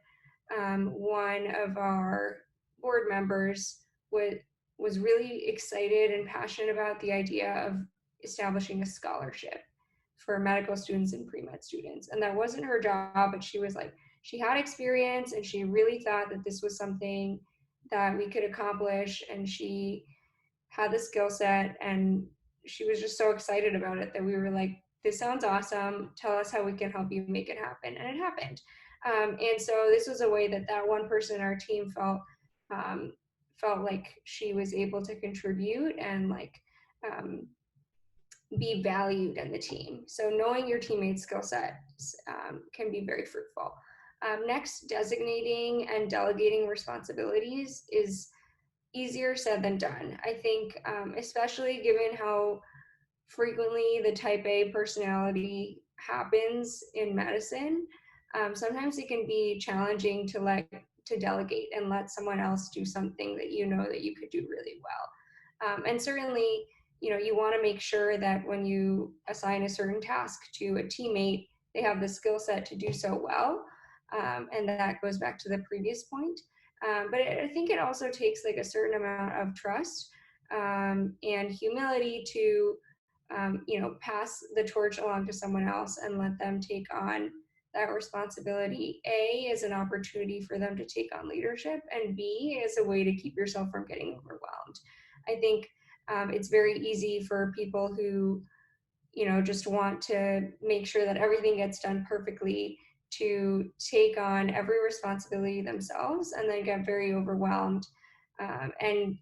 [SPEAKER 5] one of our board members was really excited and passionate about the idea of establishing a scholarship for medical students and pre-med students. And that wasn't her job, but she was like, she had experience and she really thought that this was something that we could accomplish, and she had the skill set, and she was just so excited about it that we were like, this sounds awesome. Tell us how we can help you make it happen. And it happened. And so this was a way that that one person in our team felt like she was able to contribute and like be valued in the team. So knowing your teammates' skill sets can be very fruitful. Next, designating and delegating responsibilities is easier said than done. I think, especially given how frequently the type A personality happens in medicine, sometimes it can be challenging to delegate and let someone else do something that you know that you could do really well. And certainly, you want to make sure that when you assign a certain task to a teammate, they have the skill set to do so well. And that goes back to the previous point. But I think it also takes like a certain amount of trust and humility to, pass the torch along to someone else and let them take on that responsibility. A, is an opportunity for them to take on leadership, and B, is a way to keep yourself from getting overwhelmed. I think it's very easy for people who, just want to make sure that everything gets done perfectly to take on every responsibility themselves and then get very overwhelmed, and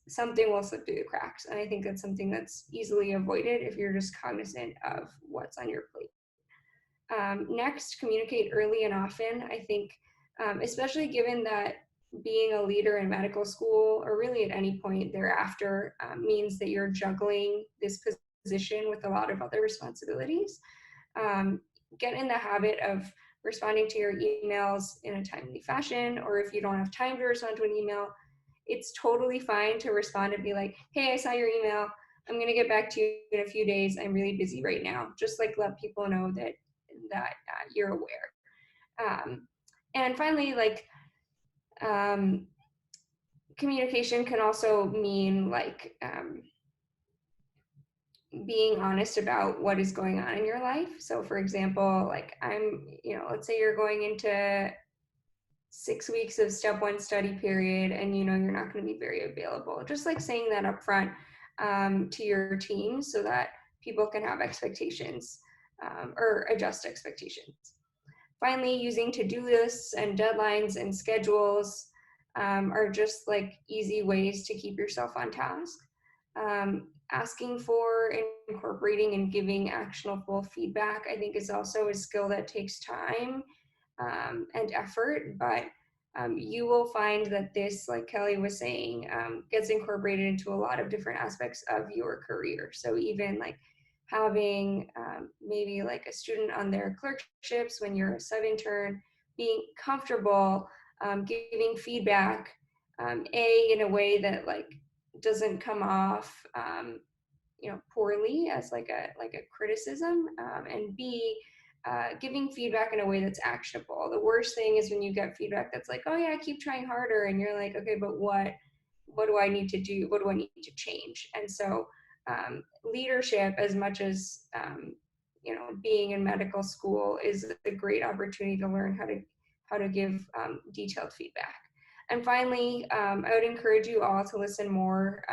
[SPEAKER 5] something will slip through the cracks. And I think that's something that's easily avoided if you're just cognizant of what's on your plate. Next, communicate early and often. I think, especially given that being a leader in medical school, or really at any point thereafter, means that you're juggling this position with a lot of other responsibilities. Get in the habit of responding to your emails in a timely fashion, or if you don't have time to respond to an email, it's totally fine to respond and be like, hey, I saw your email. I'm going to get back to you in a few days. I'm really busy right now. Just like let people know that you're aware. And finally, like communication can also mean like being honest about what is going on in your life. So for example, like let's say you're going into 6 weeks of step 1 study period, and you're not going to be very available. Just like saying that up front to your team so that people can have expectations or adjust expectations. Finally, using to-do lists and deadlines and schedules are just like easy ways to keep yourself on task. Asking for, incorporating, and giving actionable feedback, I think, is also a skill that takes time and effort, but you will find that this, like Kelly was saying, gets incorporated into a lot of different aspects of your career. So even like having maybe like a student on their clerkships when you're a sub intern, being comfortable giving feedback, in a way that like doesn't come off, poorly as like a criticism, and B, giving feedback in a way that's actionable. The worst thing is when you get feedback that's like, oh yeah, keep trying harder, and you're like, okay, but what do I need to do? What do I need to change? And so leadership, as much as being in medical school, is a great opportunity to learn how to give detailed feedback. And finally, I would encourage you all to listen more.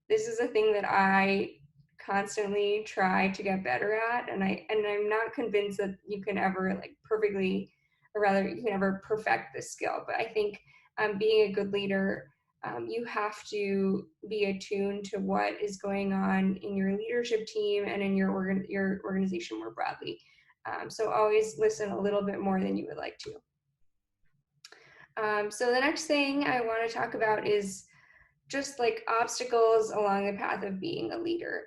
[SPEAKER 5] This is a thing that I constantly try to get better at, and I'm not convinced that you can ever like perfectly, or rather you can ever perfect this skill. But I think being a good leader, you have to be attuned to what is going on in your leadership team and in your organization more broadly. So always listen a little bit more than you would like to. So the next thing I want to talk about is just like obstacles along the path of being a leader.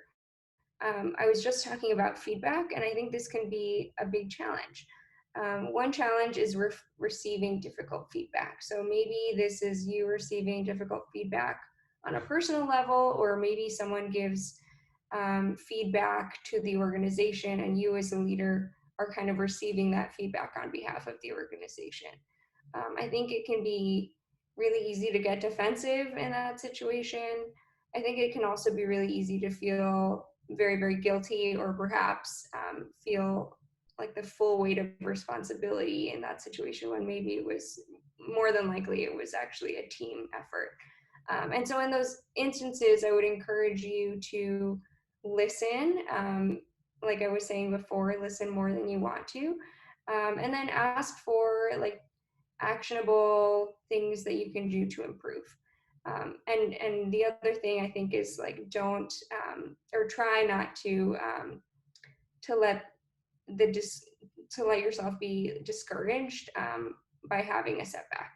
[SPEAKER 5] I was just talking about feedback, and I think this can be a big challenge. One challenge is receiving difficult feedback. So maybe this is you receiving difficult feedback on a personal level, or maybe someone gives feedback to the organization, and you as a leader are kind of receiving that feedback on behalf of the organization. I think it can be really easy to get defensive in that situation. I think it can also be really easy to feel very, very guilty, or perhaps feel like the full weight of responsibility in that situation, when maybe it was more than likely it was actually a team effort. And so in those instances, I would encourage you to listen. Like I was saying before, listen more than you want to. And then ask for like actionable things that you can do to improve. And the other thing I think is like don't or try not to let to let yourself be discouraged by having a setback.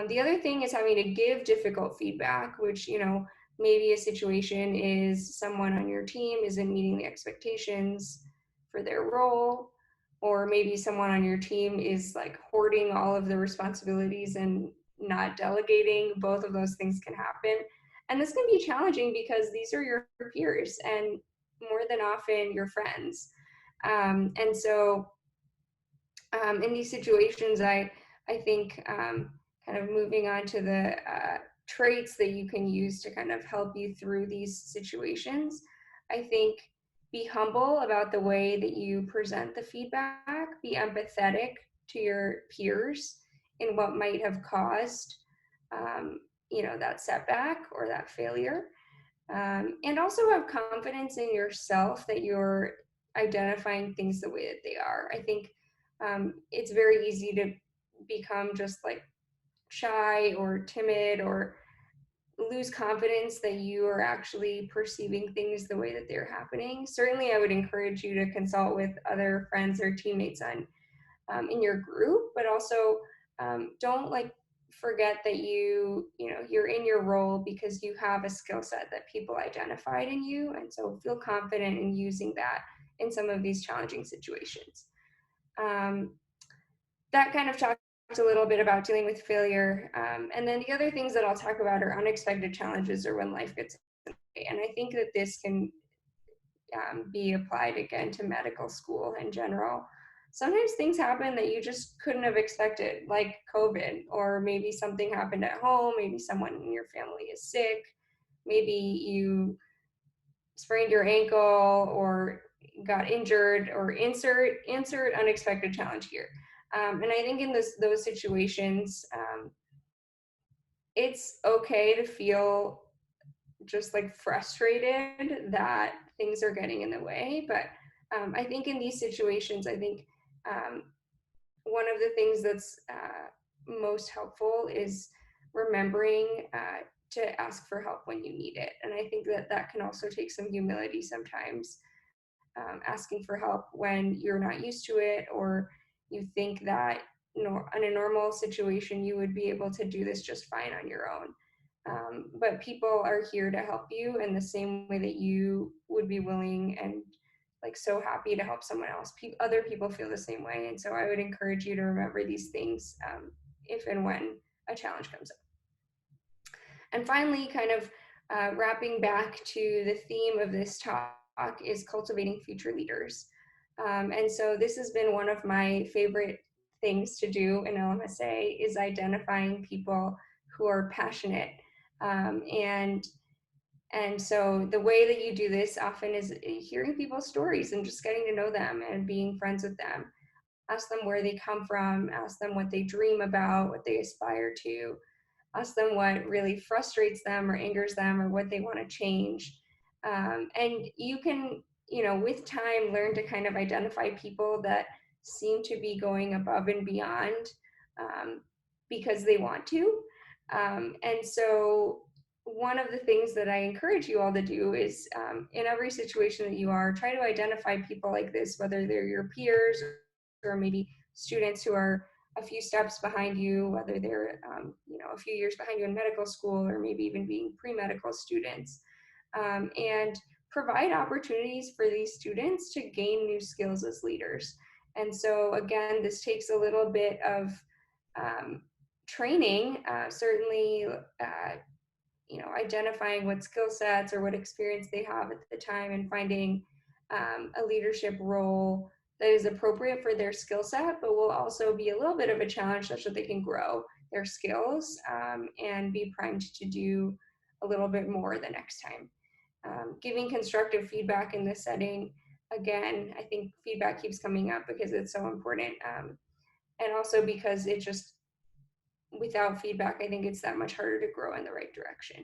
[SPEAKER 5] The other thing is having to give difficult feedback, which maybe a situation is someone on your team isn't meeting the expectations for their role, or maybe someone on your team is like hoarding all of the responsibilities and not delegating. Both of those things can happen. And this can be challenging because these are your peers and more than often your friends. And so in these situations, I think kind of moving on to the traits that you can use to kind of help you through these situations. I think be humble about the way that you present the feedback, be empathetic to your peers in what might have caused, that setback or that failure. And also have confidence in yourself that you're identifying things the way that they are. I think it's very easy to become just like shy or timid, or lose confidence that you are actually perceiving things the way that they're happening. Certainly, I would encourage you to consult with other friends or teammates on in your group, but also don't like forget that you're in your role because you have a skill set that people identified in you, and so feel confident in using that in some of these challenging situations. That kind of talks a little bit about dealing with failure. And then the other things that I'll talk about are unexpected challenges, or when life gets in the way. And I think that this can be applied again to medical school in general. Sometimes things happen that you just couldn't have expected, like COVID, or maybe something happened at home, maybe someone in your family is sick, maybe you sprained your ankle or got injured, or insert unexpected challenge here. And I think in those situations, it's okay to feel just like frustrated that things are getting in the way. But I think in these situations, I think one of the things that's most helpful is remembering to ask for help when you need it. And I think that can also take some humility sometimes, asking for help when you're not used to it, or you think that in a normal situation you would be able to do this just fine on your own. But people are here to help you in the same way that you would be willing and like so happy to help someone else. Other people feel the same way. And so I would encourage you to remember these things if and when a challenge comes up. And finally, kind of wrapping back to the theme of this talk is cultivating future leaders. And so this has been one of my favorite things to do in LMSA, is identifying people who are passionate. And so the way that you do this often is hearing people's stories and just getting to know them and being friends with them. Ask them where they come from, ask them what they dream about, what they aspire to, ask them what really frustrates them or angers them or what they want to change. And you can, with time, learn to kind of identify people that seem to be going above and beyond because they want to. And so one of the things that I encourage you all to do is in every situation that you are, try to identify people like this, whether they're your peers or maybe students who are a few steps behind you, whether they're a few years behind you in medical school or maybe even being pre-medical students, and provide opportunities for these students to gain new skills as leaders. And so again, this takes a little bit of training, certainly identifying what skill sets or what experience they have at the time and finding a leadership role that is appropriate for their skill set, but will also be a little bit of a challenge such that they can grow their skills and be primed to do a little bit more the next time. Giving constructive feedback in this setting, again, I think feedback keeps coming up because it's so important. And also because it just, without feedback, I think it's that much harder to grow in the right direction.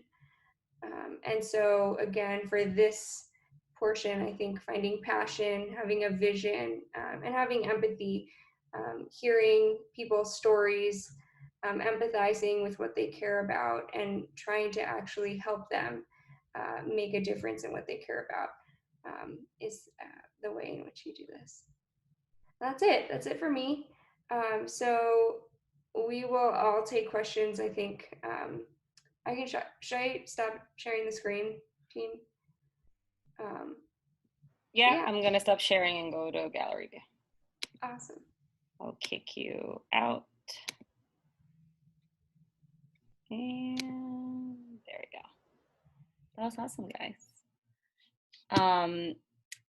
[SPEAKER 5] And so again, for this portion, I think finding passion, having a vision, and having empathy, hearing people's stories, empathizing with what they care about, and trying to actually help them make a difference in what they care about is the way in which you do this. That's it. That's it for me. So we will all take questions, I think. I can should I stop sharing the screen, team?
[SPEAKER 1] Yeah, I'm gonna stop sharing and go to gallery view.
[SPEAKER 5] Awesome.
[SPEAKER 1] I'll kick you out. And there we go. That was awesome, guys.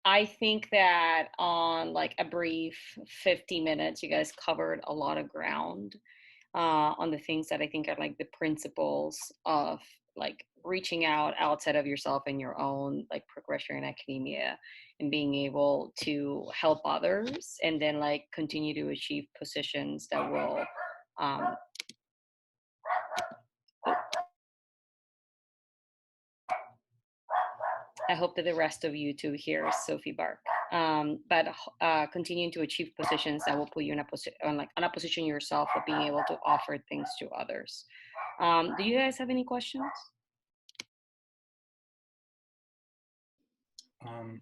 [SPEAKER 1] I think that on like a brief 50 minutes, you guys covered a lot of ground on the things that I think are like the principles of like reaching out outside of yourself and your own like progression in academia and being able to help others and then like continue to achieve positions that will I hope that the rest of you too hear Sophie bark. But continuing to achieve positions that will put you in a position yourself of being able to offer things to others. Do you guys have any questions?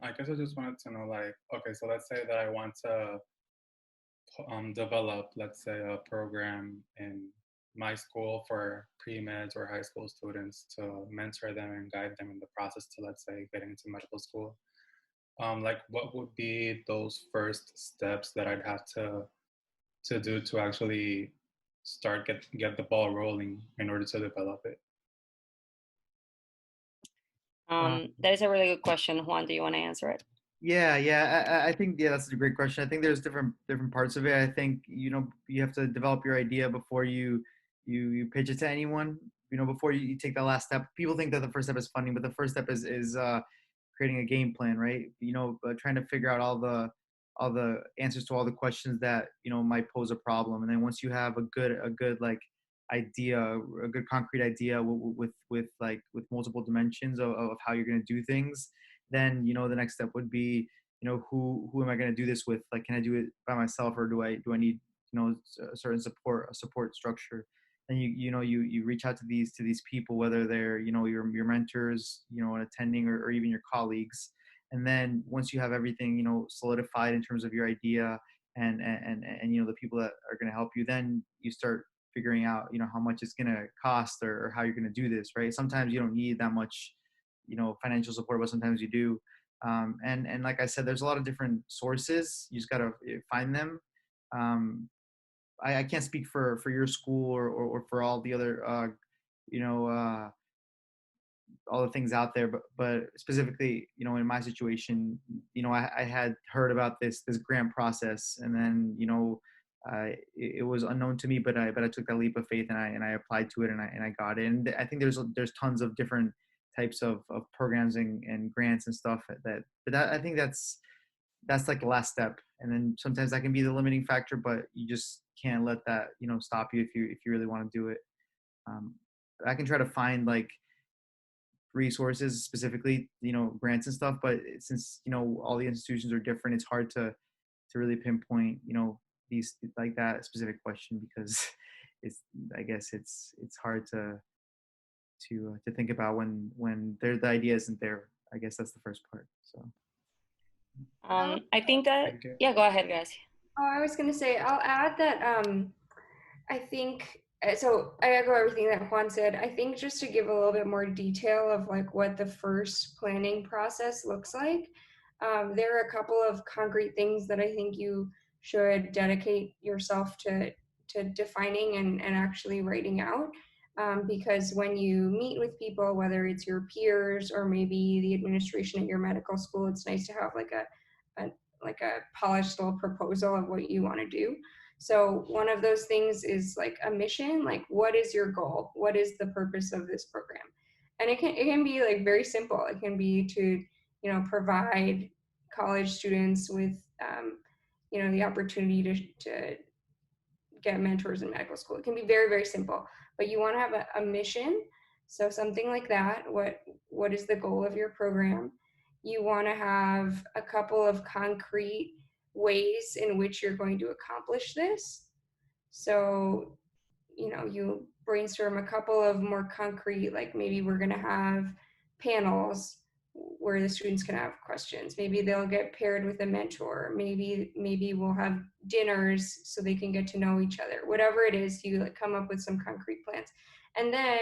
[SPEAKER 6] I guess I just wanted to know, like, okay, so let's say that I want to develop, let's say, a program in my school for pre-meds or high school students to mentor them and guide them in the process to, let's say, getting into medical school. Like, what would be those first steps that I'd have to do to actually start get the ball rolling in order to develop it?
[SPEAKER 1] That is a really good question. Juan, do you want to answer it?
[SPEAKER 2] I think that's a great question. I think there's different parts of it. I think you have to develop your idea before you pitch it to anyone. Before you take that last step. People think that the first step is funding, but the first step is creating a game plan, right? Trying to figure out all the answers to all the questions that might pose a problem, and then once you have a good like idea, a good concrete idea with multiple dimensions of how you're going to do things, then the next step would be who am I going to do this with? Like, can I do it by myself, or do I need a certain support structure? And you reach out to these people, whether they're your mentors, attending, or even your colleagues. And then once you have everything solidified in terms of your idea and the people that are going to help you, then you start figuring out how much it's going to cost or how you're going to do this, right? Sometimes you don't need that much financial support, but sometimes you do. And like I said, there's a lot of different sources. You just got to find them. I can't speak for your school or for all the other you know all the things out there, but specifically, in my situation, I had heard about this grant process, and then it was unknown to me, but I took that leap of faith, and I applied to it, and I got it. And I think there's tons of different types of programs and grants and stuff I think that's like the last step, and then sometimes that can be the limiting factor, but you just can't let that stop you if you really want to do it. um, I can try to find like resources, specifically grants and stuff, but since all the institutions are different, it's hard to really pinpoint these like that specific question, because it's I guess it's hard to think about when the idea isn't there. I guess that's the first part. So
[SPEAKER 1] I think that,
[SPEAKER 6] Thank you.
[SPEAKER 1] yeah, go ahead, guys.
[SPEAKER 5] Oh, I was going to say, I'll add that I think, so I echo everything that Juan said. I think just to give a little bit more detail of like what the first planning process looks like, there are a couple of concrete things that I think you should dedicate yourself to defining and actually writing out. Because when you meet with people, whether it's your peers or maybe the administration at your medical school, it's nice to have a like a polished little proposal of what you want to do. So one of those things is like a mission, like what is your goal? What is the purpose of this program? And it can be like very simple. It can be to, provide college students with, the opportunity to get mentors in medical school. It can be very, very simple, but you want to have a mission. So something like that. What is the goal of your program? You want to have a couple of concrete ways in which you're going to accomplish this. So, you brainstorm a couple of more concrete, like maybe we're going to have panels where the students can have questions. Maybe they'll get paired with a mentor. Maybe we'll have dinners so they can get to know each other. Whatever it is, you like come up with some concrete plans, and then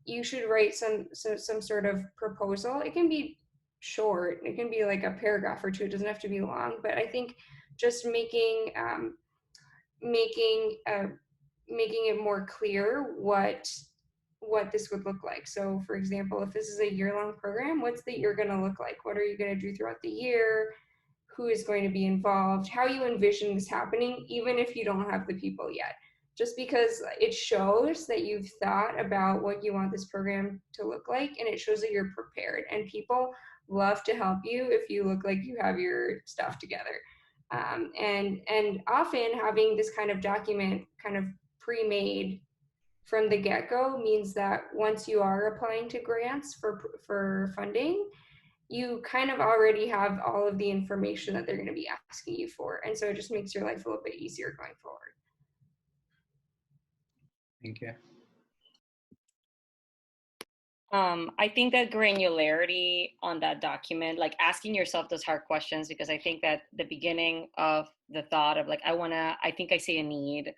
[SPEAKER 5] you should write some sort of proposal. It can be short. It can be like a paragraph or two. It doesn't have to be long. But I think just making it more clear what this would look like. So for example, if this is a year-long program, what's the year going to look like? What are you going to do throughout the year? Who is going to be involved? How you envision this happening, even if you don't have the people yet. Just because it shows that you've thought about what you want this program to look like, and it shows that you're prepared. And people love to help you if you look like you have your stuff together. And often having this kind of document kind of pre-made from the get-go means that once you are applying to grants for funding, you kind of already have all of the information that they're going to be asking you for. And so it just makes your life a little bit easier going forward.
[SPEAKER 6] Thank you.
[SPEAKER 1] I think that granularity on that document, like asking yourself those hard questions, because I think that the beginning of the thought of like, I think I see a need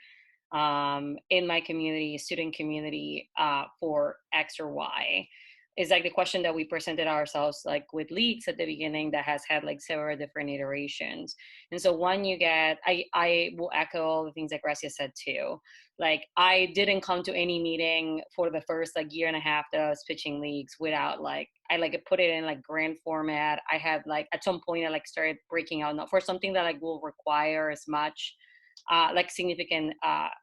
[SPEAKER 1] in my community, student community, for X or Y, is like the question that we presented ourselves like with leaks at the beginning that has had like several different iterations. And so when you get, I will echo all the things that Gracia said too. Like I didn't come to any meeting for the first like year and a half that I was pitching leagues without like, I like put it in like grant format. I had like, at some point I like started breaking out, not for something that like will require as much like significant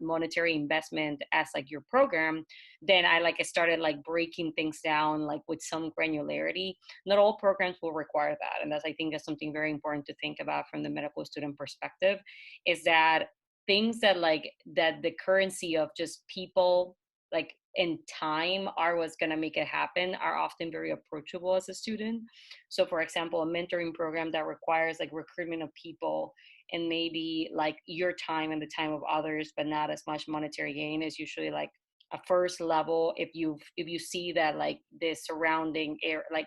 [SPEAKER 1] monetary investment as like your program, then I started like breaking things down like with some granularity. Not all programs will require that, and I think that's something very important to think about from the medical student perspective, is that things that that the currency of just people like in time are what's going to make it happen are often very approachable as a student. So for example, a mentoring program that requires like recruitment of people and maybe like your time and the time of others, but not as much monetary gain, is usually like a first level. If you see that like the surrounding air, like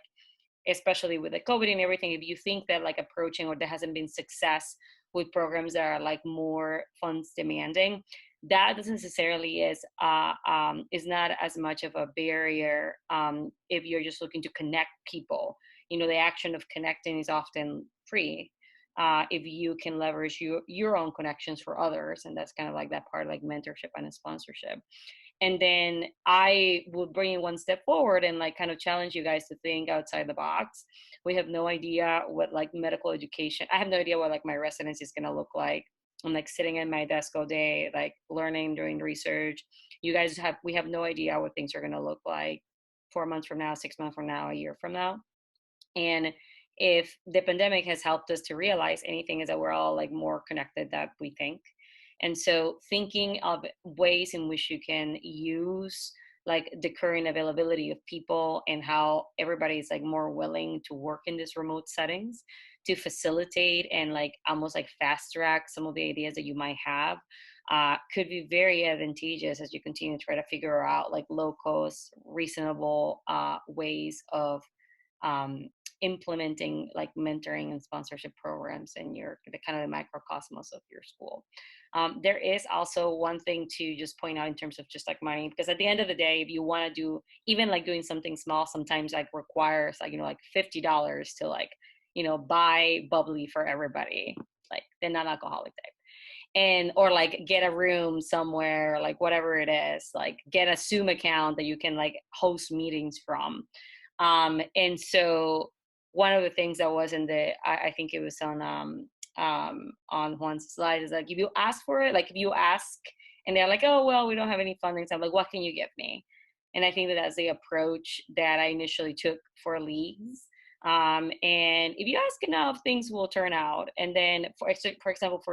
[SPEAKER 1] especially with the COVID and everything, if you think that like approaching or there hasn't been success with programs that are like more funds demanding, that doesn't necessarily is not as much of a barrier if you're just looking to connect people. The action of connecting is often free. if you can leverage your own connections for others. And that's kind of like that part, like mentorship and sponsorship. And then I would bring it one step forward and like kind of challenge you guys to think outside the box. We have no idea what like medical education, I have no idea what like my residency is going to look like. I'm like sitting at my desk all day, like learning, doing research. We have no idea what things are going to look like 4 months from now, 6 months from now, a year from now. And if the pandemic has helped us to realize anything, is that we're all like more connected than we think. And so thinking of ways in which you can use like the current availability of people and how everybody is like more willing to work in these remote settings to facilitate and like almost like fast track some of the ideas that you might have, could be very advantageous as you continue to try to figure out like low cost, reasonable ways of implementing like mentoring and sponsorship programs in the kind of the microcosmos of your school. There is also one thing to just point out in terms of just like money, because at the end of the day, if you want to do even like doing something small, sometimes like requires like, like $50 to like, buy bubbly for everybody, like the non-alcoholic type. And or like get a room somewhere, like whatever it is, like get a Zoom account that you can like host meetings from. And so one of the things that was in I think it was on Juan's slide is like, if you ask for it, like if you ask and they're like, oh, well, we don't have any funding. So I'm like, what can you give me? And I think that's the approach that I initially took for leagues. And if you ask enough, things will turn out. And then for example,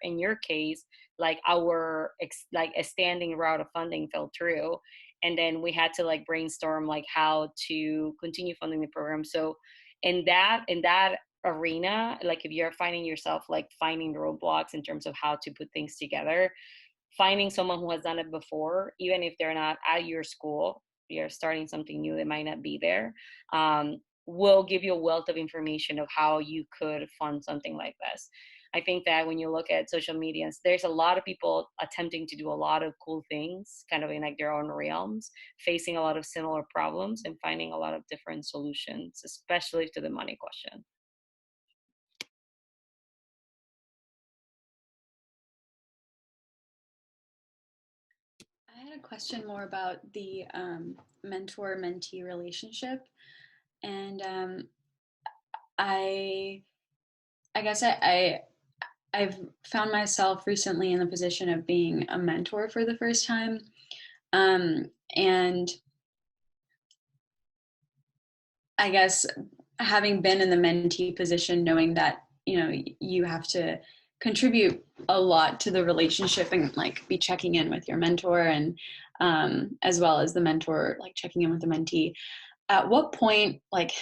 [SPEAKER 1] in your case, like our like a standing route of funding fell through. And then we had to like brainstorm like how to continue funding the program. So in that arena, like if you're finding yourself like finding the roadblocks in terms of how to put things together, finding someone who has done it before, even if they're not at your school, you're starting something new, they might not be there, will give you a wealth of information of how you could fund something like this. I think that when you look at social media, there's a lot of people attempting to do a lot of cool things, kind of in like their own realms, facing a lot of similar problems and finding a lot of different solutions, especially to the money question.
[SPEAKER 7] I had a question more about the mentor-mentee relationship, and I guess I've found myself recently in the position of being a mentor for the first time, and I guess having been in the mentee position, knowing that you have to contribute a lot to the relationship and like be checking in with your mentor, and as well as the mentor like checking in with the mentee. At what point, like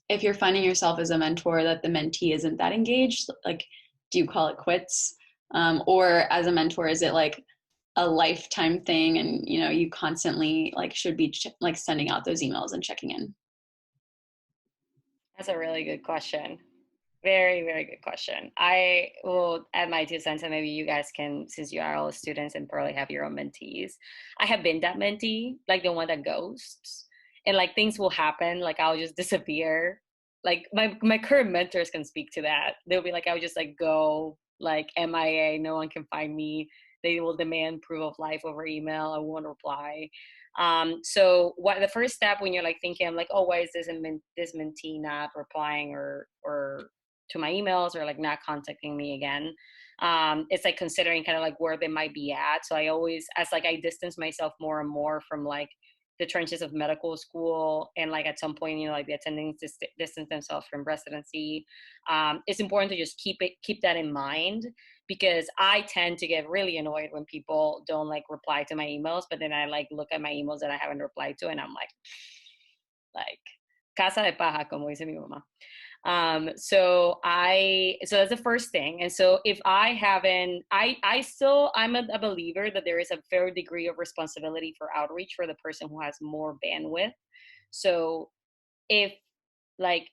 [SPEAKER 7] if you're finding yourself as a mentor that the mentee isn't that engaged, like do you call it quits, or as a mentor is it like a lifetime thing and you constantly like should be like sending out those emails and checking in?
[SPEAKER 1] That's a really good question. Very, very good question. I will add my 2 cents, and maybe you guys can, since you are all students and probably have your own mentees. I have been that mentee, like the one that ghosts, and like things will happen, like I'll just disappear. Like my current mentors can speak to that. They'll be like, I would just like go like MIA, no one can find me. They will demand proof of life over email. I won't reply. So what the first step when you're like thinking, I'm like, oh, why is this mentee not replying or to my emails or like not contacting me again? It's like considering kind of like where they might be at. So I always, as like I distance myself more and more from like the trenches of medical school, and like at some point, like the attendings distance themselves from residency. It's important to just keep that in mind, because I tend to get really annoyed when people don't like reply to my emails, but then I like look at my emails that I haven't replied to, and I'm like casa de paja, como dice mi mamá. So that's the first thing. And so if I haven't, I'm a believer that there is a fair degree of responsibility for outreach for the person who has more bandwidth. So if like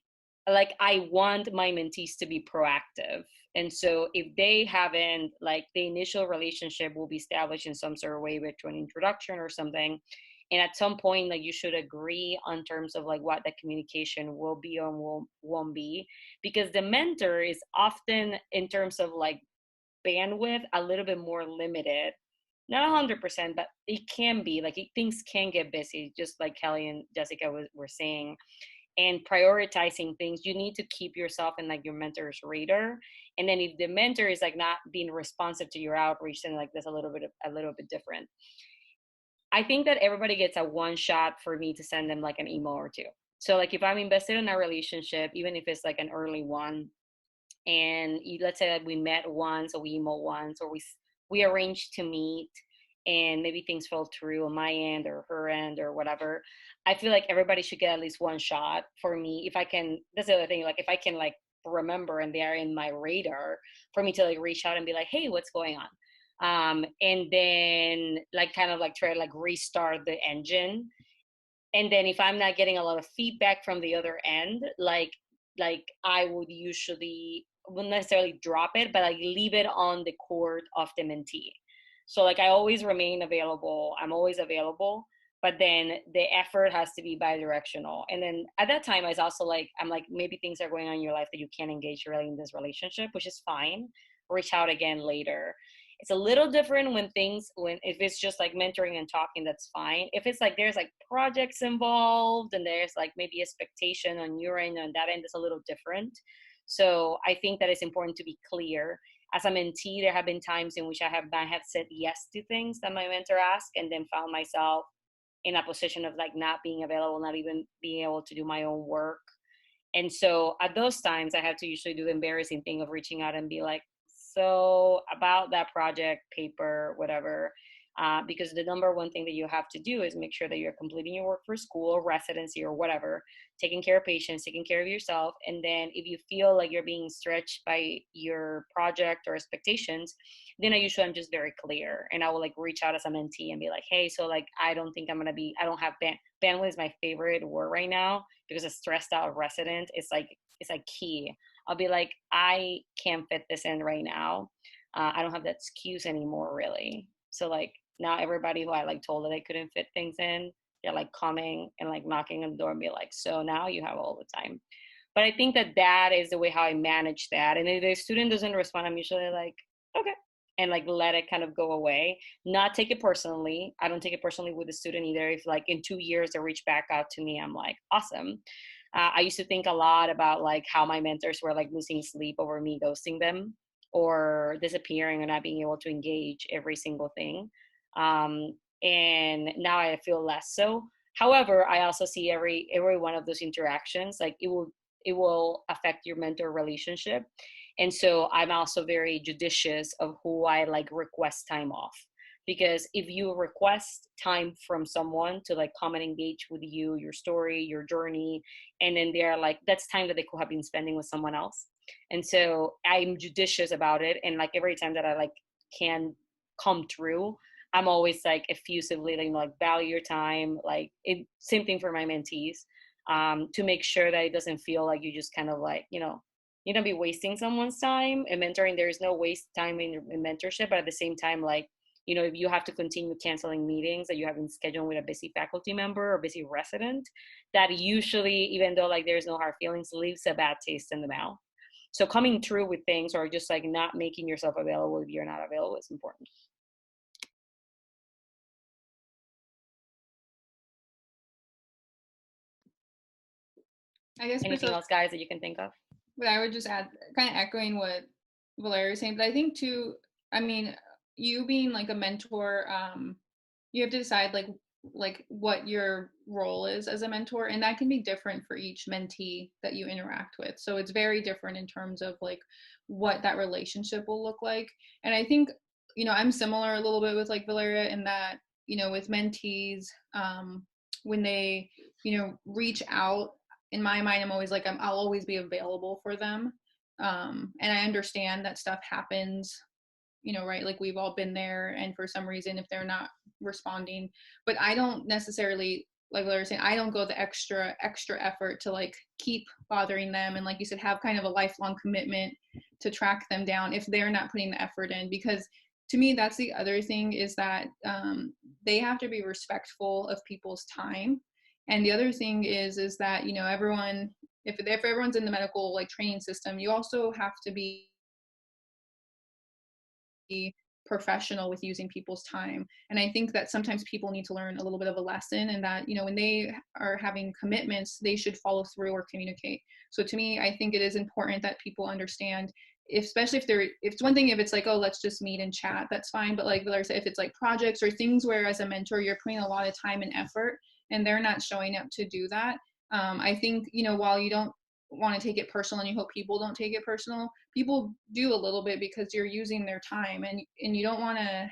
[SPEAKER 1] I want my mentees to be proactive. And so if they haven't, like the initial relationship will be established in some sort of way with an introduction or something. And at some point, like, you should agree on terms of like what the communication will be or won't be, because the mentor is often, in terms of like bandwidth, a little bit more limited. Not 100%, but it can be like things can get busy, just like Kelly and Jessica were saying. And prioritizing things, you need to keep yourself in like your mentor's radar. And then if the mentor is like not being responsive to your outreach, then like that's a little bit different. I think that everybody gets a one shot for me to send them like an email or two. So like if I'm invested in a relationship, even if it's like an early one, and let's say that we met once or we emailed once, or we arranged to meet, and maybe things fell through on my end or her end or whatever, I feel like everybody should get at least one shot for me. If I can, that's the other thing, like if I can like remember and they are in my radar, for me to like reach out and be like, hey, what's going on? And then like kind of like try to like restart the engine. And then if I'm not getting a lot of feedback from the other end, like I would usually, wouldn't necessarily drop it, but like leave it on the court of the mentee. So like I always remain available. I'm always available, but then the effort has to be bidirectional. And then at that time, I was also like, I'm like, maybe things are going on in your life that you can't engage really in this relationship, which is fine. Reach out again later. It's a little different when if it's just like mentoring and talking, that's fine. If it's like there's like projects involved and there's like maybe expectation on your end and that end, is a little different. So I think that it's important to be clear. As a mentee, there have been times in which I have said yes to things that my mentor asked, and then found myself in a position of like not being available, not even being able to do my own work. And so at those times, I have to usually do the embarrassing thing of reaching out and be like, so about that project, paper, whatever, because the number one thing that you have to do is make sure that you're completing your work for school or residency or whatever, taking care of patients, taking care of yourself. And then if you feel like you're being stretched by your project or expectations, then I'm just very clear. And I will like reach out as a mentee and be like, hey, so like, I don't have bandwidth is my favorite word right now, because a stressed out resident is like, it's like key. I'll be like, I can't fit this in right now. I don't have that excuse anymore, really. So like now everybody who I like told that I couldn't fit things in, they're like coming and like knocking on the door and be like, so now you have all the time. But I think that is the way how I manage that. And if the student doesn't respond, I'm usually like, okay, and like let it kind of go away. Not take it personally. I don't take it personally with the student either. If like in 2 years they reach back out to me, I'm like, awesome. I used to think a lot about like how my mentors were like losing sleep over me ghosting them or disappearing and not being able to engage every single thing. And now I feel less so. However, I also see every one of those interactions, like it will affect your mentor relationship. And so I'm also very judicious of who I like request time off. Because if you request time from someone to like come and engage with you, your story, your journey, and then they're like, that's time that they could have been spending with someone else. And so I'm judicious about it. And like every time that I like can come through, I'm always like effusively, like value your time. Like same thing for my mentees, to make sure that it doesn't feel like you just kind of like, you don't be wasting someone's time. In mentoring, there is no waste time in mentorship, but at the same time, like, if you have to continue canceling meetings that you have been scheduled with a busy faculty member or busy resident, that usually, even though like there's no hard feelings, leaves a bad taste in the mouth. So coming through with things, or just like not making yourself available if you're not available, is important.
[SPEAKER 3] I guess
[SPEAKER 1] anything else, guys, that you can think of?
[SPEAKER 3] But I would just add, kind of echoing what Valeria was saying, but I think too, I mean, you being like a mentor, you have to decide like what your role is as a mentor, and that can be different for each mentee that you interact with. So it's very different in terms of like what that relationship will look like. And I think, I'm similar a little bit with like Valeria in that, with mentees, when they, reach out, in my mind, I'm always like, I'll always be available for them. And I understand that stuff happens, right? Like we've all been there, and for some reason, if they're not responding, but I don't necessarily, like Larry was saying, I don't go the extra effort to like keep bothering them. And like you said, have kind of a lifelong commitment to track them down if they're not putting the effort in, because to me, that's the other thing, is that they have to be respectful of people's time. And the other thing is that, you know, everyone, if everyone's in the medical like training system, you also have to be professional with using people's time. And I think that sometimes people need to learn a little bit of a lesson, and that, you know, when they are having commitments, they should follow through or communicate. So to me, I think it is important that people understand, especially if it's one thing if it's like, oh, let's just meet and chat, that's fine. But like if it's like projects or things where as a mentor you're putting a lot of time and effort and they're not showing up to do that, I think, you know, while you don't want to take it personal and you hope people don't take it personal, people do a little bit because you're using their time, and you don't want to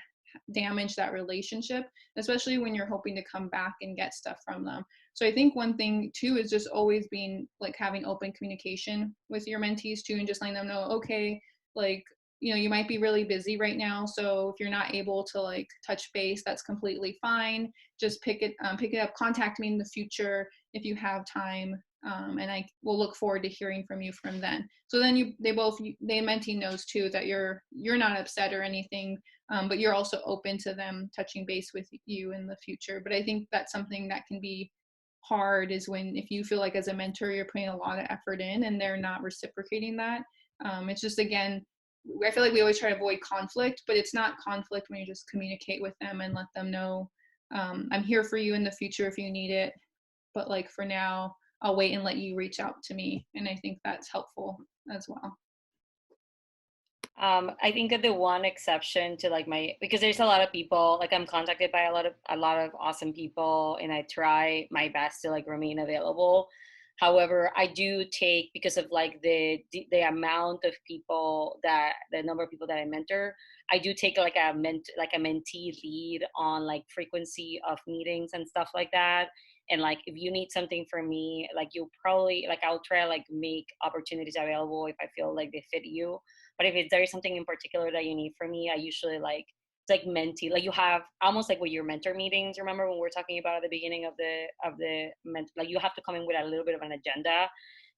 [SPEAKER 3] damage that relationship, especially when you're hoping to come back and get stuff from them. So I think one thing too is just always being like having open communication with your mentees too, and just letting them know, okay, like, you know, you might be really busy right now, so if you're not able to like touch base, that's completely fine. Just pick it up, contact me in the future if you have time, and I will look forward to hearing from you from then. So then the mentee knows too that you're not upset or anything, but you're also open to them touching base with you in the future. But I think that's something that can be hard, is when, if you feel like as a mentor you're putting a lot of effort in and they're not reciprocating that. It's just, again, I feel like we always try to avoid conflict, but it's not conflict when you just communicate with them and let them know, I'm here for you in the future if you need it, but like for now I'll wait and let you reach out to me. And I think that's helpful as well.
[SPEAKER 1] I think that the one exception to like because there's a lot of people, like I'm contacted by a lot of awesome people, and I try my best to like remain available. However, I do take, because of like the amount of people the number of people that I mentor, I do take like a mentee lead on like frequency of meetings and stuff like that. And like if you need something from me, like you'll probably like, I'll try like make opportunities available if I feel like they fit you. But if there is something in particular that you need from me, I usually like, it's like mentee, like you have almost like with your mentor meetings. Remember when we were talking about at the beginning of like you have to come in with a little bit of an agenda,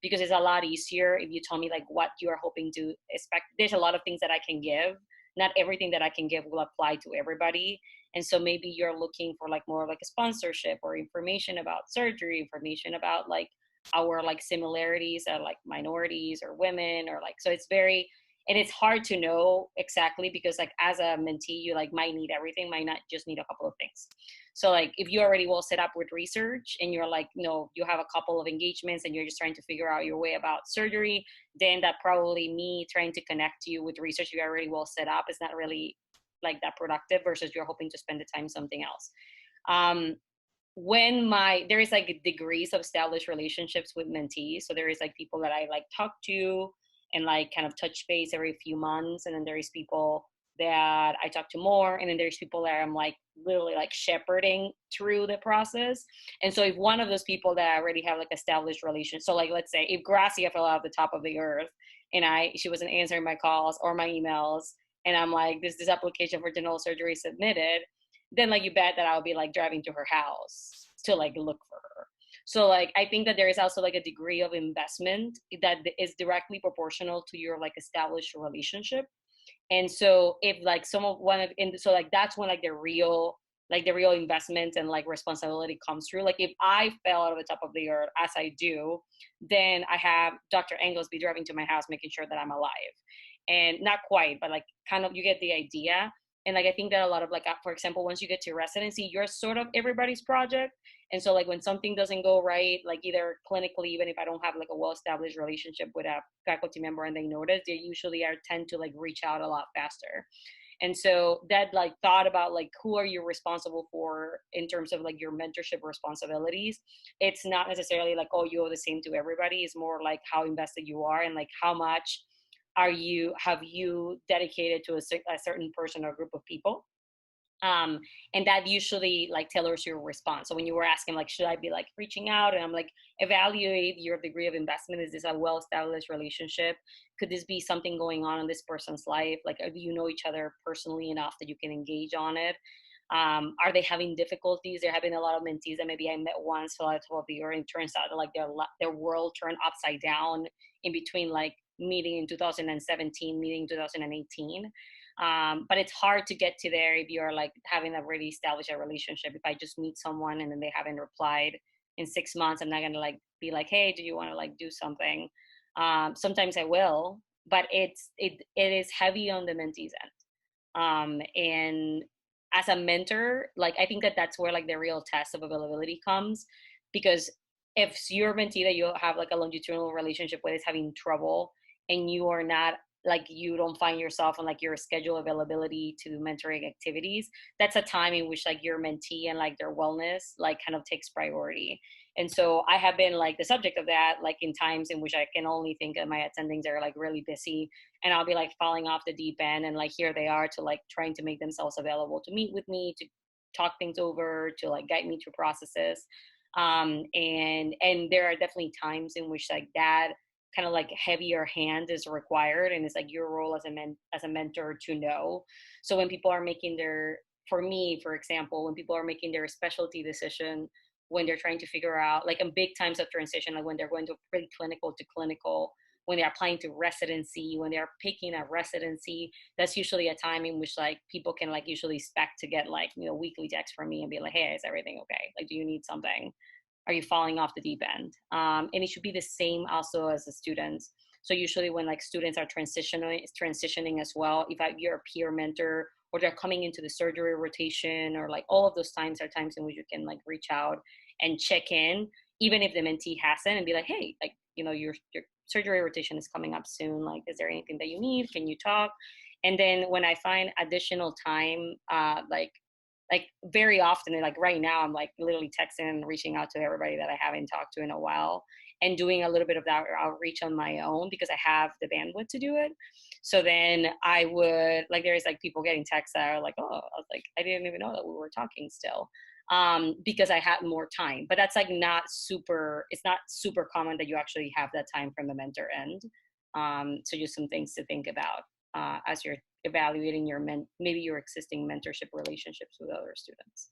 [SPEAKER 1] because it's a lot easier if you tell me like what you are hoping to expect. There's a lot of things that I can give. Not everything that I can give will apply to everybody. And so maybe you're looking for like more like a sponsorship or information about surgery, information about like our like similarities are like minorities or women, or like, so it's very, and it's hard to know exactly, because like as a mentee, you like might need everything, might not just need a couple of things. So like if you already well set up with research and you're like, you know, you have a couple of engagements and you're just trying to figure out your way about surgery, then that probably me trying to connect you with research you already well set up is not really like that productive, versus you're hoping to spend the time something else. There is like degrees of established relationships with mentees. So there is like people that I like talk to and like kind of touch base every few months. And then there is people that I talk to more. And then there's people that I'm like literally like shepherding through the process. And so if one of those people that I already have like established relations, so like, let's say if Gracia fell out of the top of the earth and she wasn't answering my calls or my emails, and I'm like, this application for dental surgery submitted, then like you bet that I'll be like driving to her house to like look for her. So like I think that there is also like a degree of investment that is directly proportional to your like established relationship. And so if like so like that's when like the real investment and like responsibility comes through. Like if I fell out of the top of the earth, as I do, then I have Dr. Engels be driving to my house making sure that I'm alive. And not quite, but like kind of, you get the idea. And like I think that a lot of like, for example, once you get to residency, you're sort of everybody's project. And so like when something doesn't go right, like either clinically, even if I don't have like a well-established relationship with a faculty member and they notice, they usually tend to like reach out a lot faster. And so that like thought about like who are you responsible for in terms of like your mentorship responsibilities, it's not necessarily like, oh, you owe the same to everybody. It's more like how invested you are and like how much have you dedicated to a certain person or group of people. And that usually like tailors your response. So when you were asking like, should I be like reaching out, and I'm like, evaluate your degree of investment. Is this a well-established relationship? Could this be something going on in this person's life? Like, do you know each other personally enough that you can engage on it? Are they having difficulties? They're having a lot of mentees that maybe I met once for like 12 years, and it turns out that like their world turned upside down in between like meeting in 2017, meeting in 2018. But it's hard to get to there if you're like having already established a relationship. If I just meet someone and then they haven't replied in 6 months, I'm not gonna like be like, hey, do you want to like do something? Sometimes I will, but it is heavy on the mentee's end. And as a mentor, like I think that that's where like the real test of availability comes, because if your mentee that you have like a longitudinal relationship with is having trouble and you are not, like you don't find yourself on like your schedule availability to do mentoring activities, that's a time in which like your mentee and like their wellness like kind of takes priority. And so I have been like the subject of that, like in times in which I can only think that my attendings are like really busy, and I'll be like falling off the deep end, and like here they are to like trying to make themselves available to meet with me, to talk things over, to like guide me through processes. And there are definitely times in which like that kind of like heavier hand is required, and it's like your role as a mentor to know. So when people are making their, for me for example, when people are making their specialty decision, when they're trying to figure out like in big times of transition, like when they're going to pre-clinical to clinical, when they're applying to residency, when they're picking a residency, that's usually a time in which like people can like usually expect to get like, you know, weekly texts from me and be like, hey, is everything okay? Like, do you need something? Are you falling off the deep end? And it should be the same also as the students. So usually when like students are transitioning as well, if you're a peer mentor or they're coming into the surgery rotation, or like all of those times are times in which you can like reach out and check in, even if the mentee hasn't, and be like, hey, like, you know, your surgery rotation is coming up soon. Like, is there anything that you need? Can you talk? And then when I find additional time, like very often, like right now, I'm like literally texting and reaching out to everybody that I haven't talked to in a while, and doing a little bit of that outreach on my own because I have the bandwidth to do it. So then I would like, there's like people getting texts that are like, oh, I was like, I didn't even know that we were talking still, because I had more time. But that's like not super, it's not super common that you actually have that time from the mentor end. So just some things to think about as you're evaluating your maybe your existing mentorship relationships with other students.